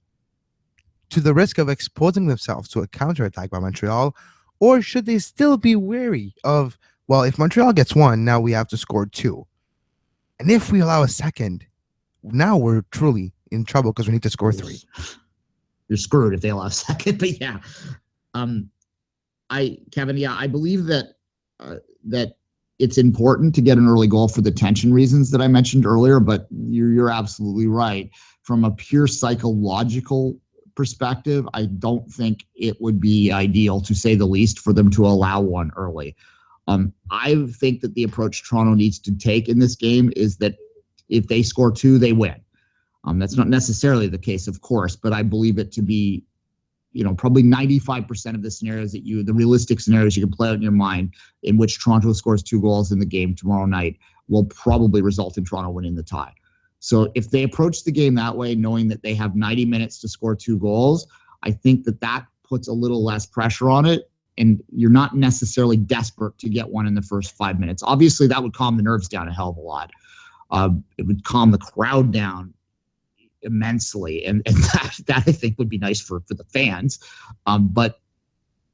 Speaker 2: to the risk of exposing themselves to a counterattack by Montreal, or should they still be wary of, well, if Montreal gets 1, now we have to score 2. And if we allow a second, now we're truly in trouble because we need to score 3.
Speaker 1: You're screwed if they allow a second, but yeah. Kevin, I believe that it's important to get an early goal for the tension reasons that I mentioned earlier, but you're absolutely right. From a pure psychological perspective, I don't think it would be ideal, to say the least, for them to allow 1 early. I think that the approach Toronto needs to take in this game is that if they score 2, they win. That's not necessarily the case, of course, but I believe it to be, probably 95% of the scenarios the realistic scenarios you can play out in your mind in which Toronto scores 2 goals in the game tomorrow night will probably result in Toronto winning the tie. So if they approach the game that way, knowing that they have 90 minutes to score 2 goals, I think that puts a little less pressure on it. And you're not necessarily desperate to get 1 in the first 5 minutes. Obviously, that would calm the nerves down a hell of a lot. It would calm the crowd down immensely, and that I think would be nice for the fans. But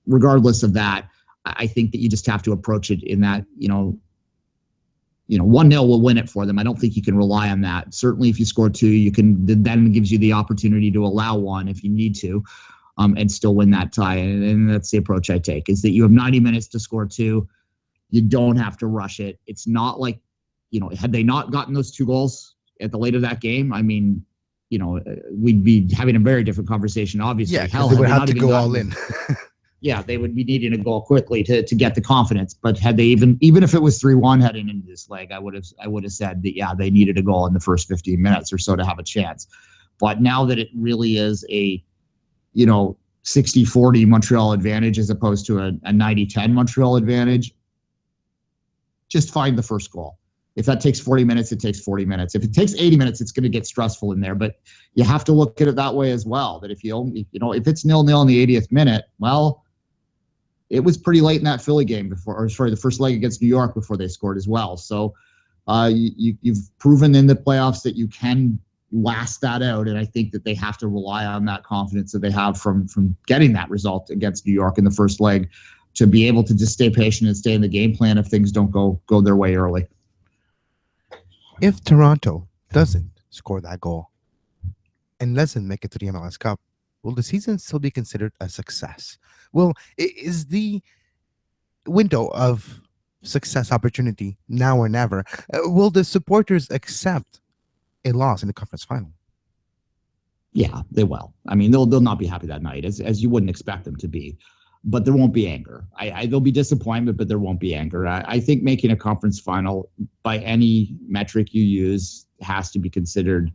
Speaker 1: regardless of that, I think that you just have to approach it in that 1-0 will win it for them. I don't think you can rely on that. Certainly, if you score 2, you can. Then gives you the opportunity to allow 1 if you need to, and still win that tie. And that's the approach I take: is that you have 90 minutes to score 2. You don't have to rush it. It's not like, had they not gotten those 2 goals at the late of that game, I mean, we'd be having a very different conversation, obviously.
Speaker 2: Yeah, because they would have to go all in.
Speaker 1: Yeah, they would be needing a goal quickly to get the confidence. But had they even if it was 3-1 heading into this leg, I would have said that, yeah, they needed a goal in the first 15 minutes or so to have a chance. But now that it really is a 60-40 Montreal advantage as opposed to a 90-10 Montreal advantage, just find the first goal. If that takes 40 minutes, it takes 40 minutes. If it takes 80 minutes, it's going to get stressful in there. But you have to look at it that way as well. That if if it's 0-0 in the 80th minute, well, it was pretty late in that Philly game the first leg against New York before they scored as well. So you've proven in the playoffs that you can last that out. And I think that they have to rely on that confidence that they have from getting that result against New York in the first leg to be able to just stay patient and stay in the game plan if things don't go their way early.
Speaker 2: If Toronto doesn't score that goal and doesn't make it to the MLS Cup, will the season still be considered a success? Well, is the window of success opportunity now or never? Will the supporters accept a loss in the conference final?
Speaker 1: Yeah, they will. I mean, they'll not be happy that night, as you wouldn't expect them to be. But there won't be anger. There'll be disappointment, but there won't be anger. I think making a conference final, by any metric you use, has to be considered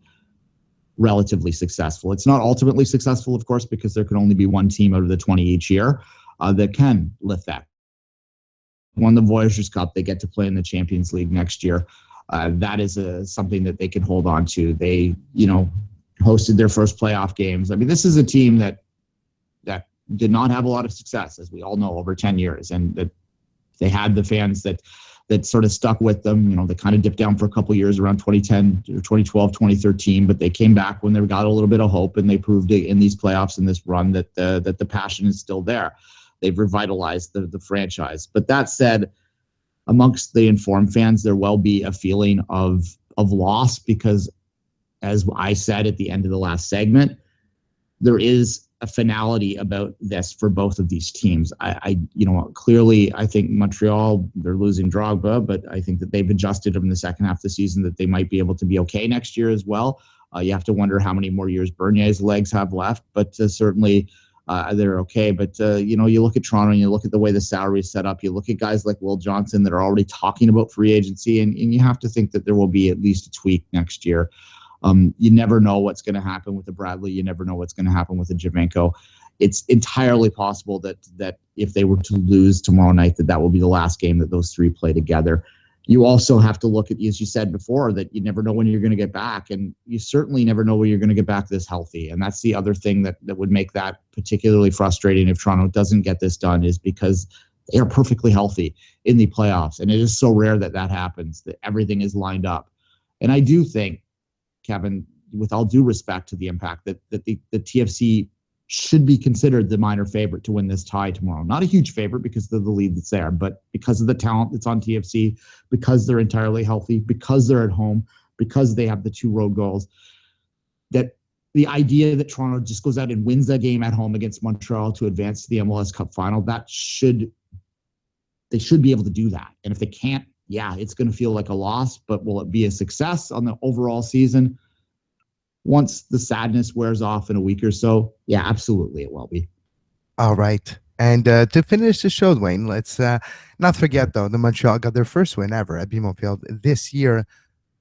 Speaker 1: relatively successful. It's not ultimately successful, of course, because there can only be one team out of the 20 each year that can lift that. Won the Voyageurs Cup, they get to play in the Champions League next year. That is something that they can hold on to. They, hosted their first playoff games. I mean, this is a team that did not have a lot of success, as we all know, over 10 years. And that they had the fans that sort of stuck with them. They kind of dipped down for a couple of years around 2010, 2012, 2013, but they came back when they got a little bit of hope, and they proved it in these playoffs and this run that the passion is still there. They've revitalized the franchise. But that said, amongst the informed fans, there will be a feeling of loss because, as I said at the end of the last segment, there is a finality about this for both of these teams. Clearly, I think Montreal, they're losing Drogba, but I think that they've adjusted them in the second half of the season that they might be able to be okay next year as well. You have to wonder how many more years Bernier's legs have left, but certainly they're okay. But, you look at Toronto and you look at the way the salary is set up. You look at guys like Will Johnson that are already talking about free agency, and you have to think that there will be at least a tweak next year. You never know what's going to happen with the Bradley. You never know what's going to happen with the Javenko. It's entirely possible that if they were to lose tomorrow night, that will be the last game that those three play together. You also have to look at, as you said before, that you never know when you're going to get back, and you certainly never know when you're going to get back this healthy. And that's the other thing that would make that particularly frustrating if Toronto doesn't get this done, is because they are perfectly healthy in the playoffs. And it is so rare that happens, that everything is lined up. And I do think, Kevin, with all due respect to the Impact, that the TFC should be considered the minor favorite to win this tie tomorrow. Not a huge favorite because of the lead that's there, but because of the talent that's on TFC, because they're entirely healthy, because they're at home, because they have the 2 road goals, that the idea that Toronto just goes out and wins that game at home against Montreal to advance to the MLS Cup final, they should be able to do that. And if they can't, yeah, it's going to feel like a loss, but will it be a success on the overall season? Once the sadness wears off in a week or so, yeah, absolutely it will be.
Speaker 2: All right. And to finish the show, Duane, let's not forget, though, the Montreal got their first win ever at BMO Field this year.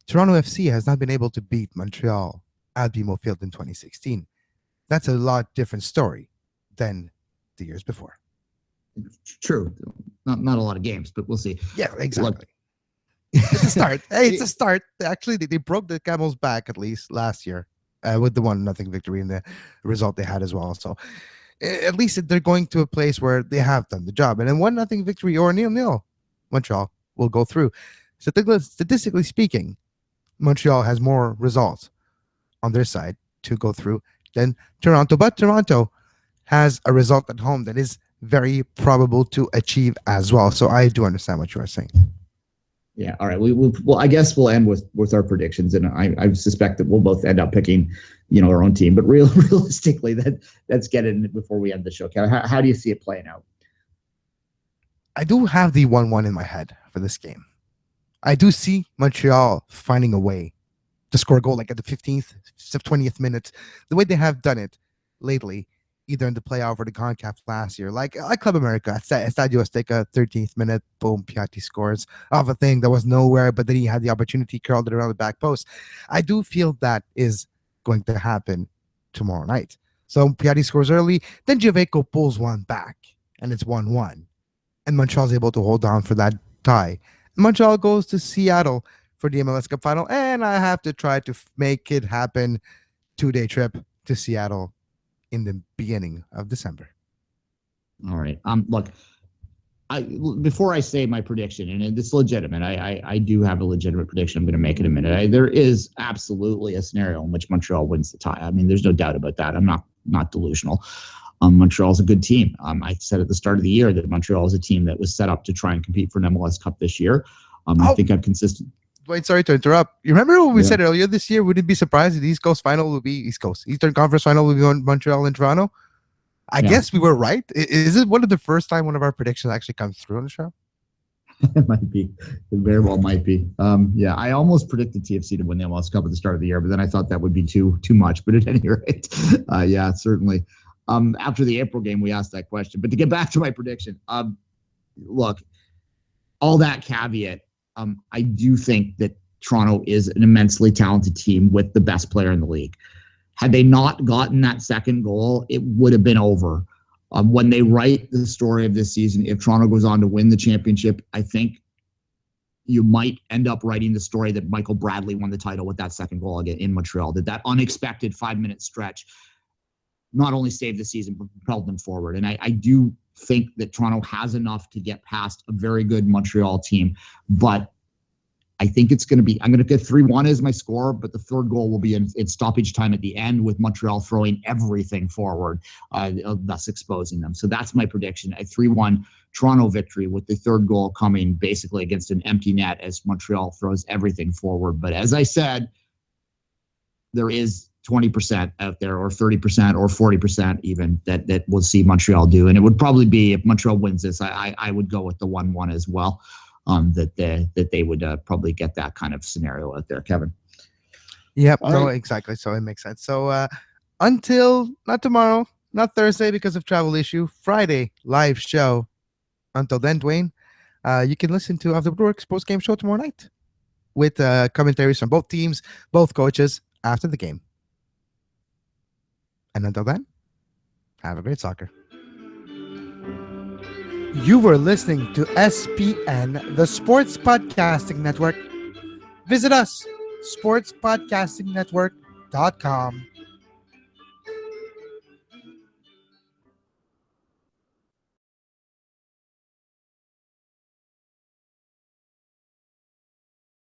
Speaker 2: Toronto FC has not been able to beat Montreal at BMO Field in 2016. That's a lot different story than the years before.
Speaker 1: True. Not a lot of games, but we'll see.
Speaker 2: Yeah, exactly. It's a start. Hey, it's a start. Actually, they broke the camel's back at least last year with the 1-0 victory and the result they had as well. So at least they're going to a place where they have done the job. And then 1-0 victory or 0-0, Montreal will go through. Statistically speaking, Montreal has more results on their side to go through than Toronto. But Toronto has a result at home that is very probable to achieve as well. So I do understand what you are saying.
Speaker 1: Yeah. All right. Well, I guess we'll end with our predictions, and I suspect that we'll both end up picking, our own team. But realistically, let's get in before we end the show. How do you see it playing out?
Speaker 2: I do have the 1-1 in my head for this game. I do see Montreal finding a way to score a goal, like at the 15th, 20th minute, the way they have done it lately, either in the playoff or the CONCACAF last year, like Club America, Estadio Azteca, 13th minute, boom, Piatti scores off a thing that was nowhere, but then he had the opportunity, curled it around the back post. I do feel that is going to happen tomorrow night. So Piatti scores early, then Javenko pulls one back, and it's 1-1. And Montreal's able to hold on for that tie. And Montreal goes to Seattle for the MLS Cup final, and I have to try to make it happen. 2-day trip to Seattle in the beginning of December.
Speaker 1: All right. Look, before I say my prediction, and it's legitimate, I do have a legitimate prediction I'm going to make in a minute. There is absolutely a scenario in which Montreal wins the tie. I mean, there's no doubt about that. I'm not delusional. Montreal's a good team. I said at the start of the year that Montreal is a team that was set up to try and compete for an MLS Cup this year. I think I'm consistent.
Speaker 2: Wait, sorry to interrupt. You remember what we said earlier this year? Would it be surprised if the Eastern Conference final will be on Montreal and Toronto? I guess we were right. Is it one of the first time one of our predictions actually comes through on the show?
Speaker 1: It might be. It very well might be. I almost predicted TFC to win the MLS Cup at the start of the year, but then I thought that would be too much. But at any rate, certainly. After the April game, we asked that question. But to get back to my prediction, look, all that caveat, I do think that Toronto is an immensely talented team with the best player in the league. Had they not gotten that second goal, it would have been over. When they write the story of this season, if Toronto goes on to win the championship, I think you might end up writing the story that Michael Bradley won the title with that second goal again in Montreal, that unexpected 5-minute stretch not only saved the season, but propelled them forward. And I do think that Toronto has enough to get past a very good Montreal team, but I think it's going to be, I'm going to get 3-1 as my score, but the third goal will be in stoppage time at the end with Montreal throwing everything forward, thus exposing them. So that's my prediction, a 3-1 Toronto victory with the third goal coming basically against an empty net as Montreal throws everything forward. But as I said, there is 20% out there, or 30% or 40% even that we'll see Montreal do. And it would probably be, if Montreal wins this, I would go with the 1-1 as well. That they would probably get that kind of scenario out there, Kevin.
Speaker 2: Yep, exactly. So it makes sense. So until not tomorrow, not Thursday because of travel issue, Friday live show. Until then, Duane, you can listen to Off the Woodworks post-game show tomorrow night with commentaries from both teams, both coaches after the game. And until then, have a great soccer.
Speaker 3: You were listening to SPN, the Sports Podcasting Network. Visit us, sportspodcastingnetwork.com.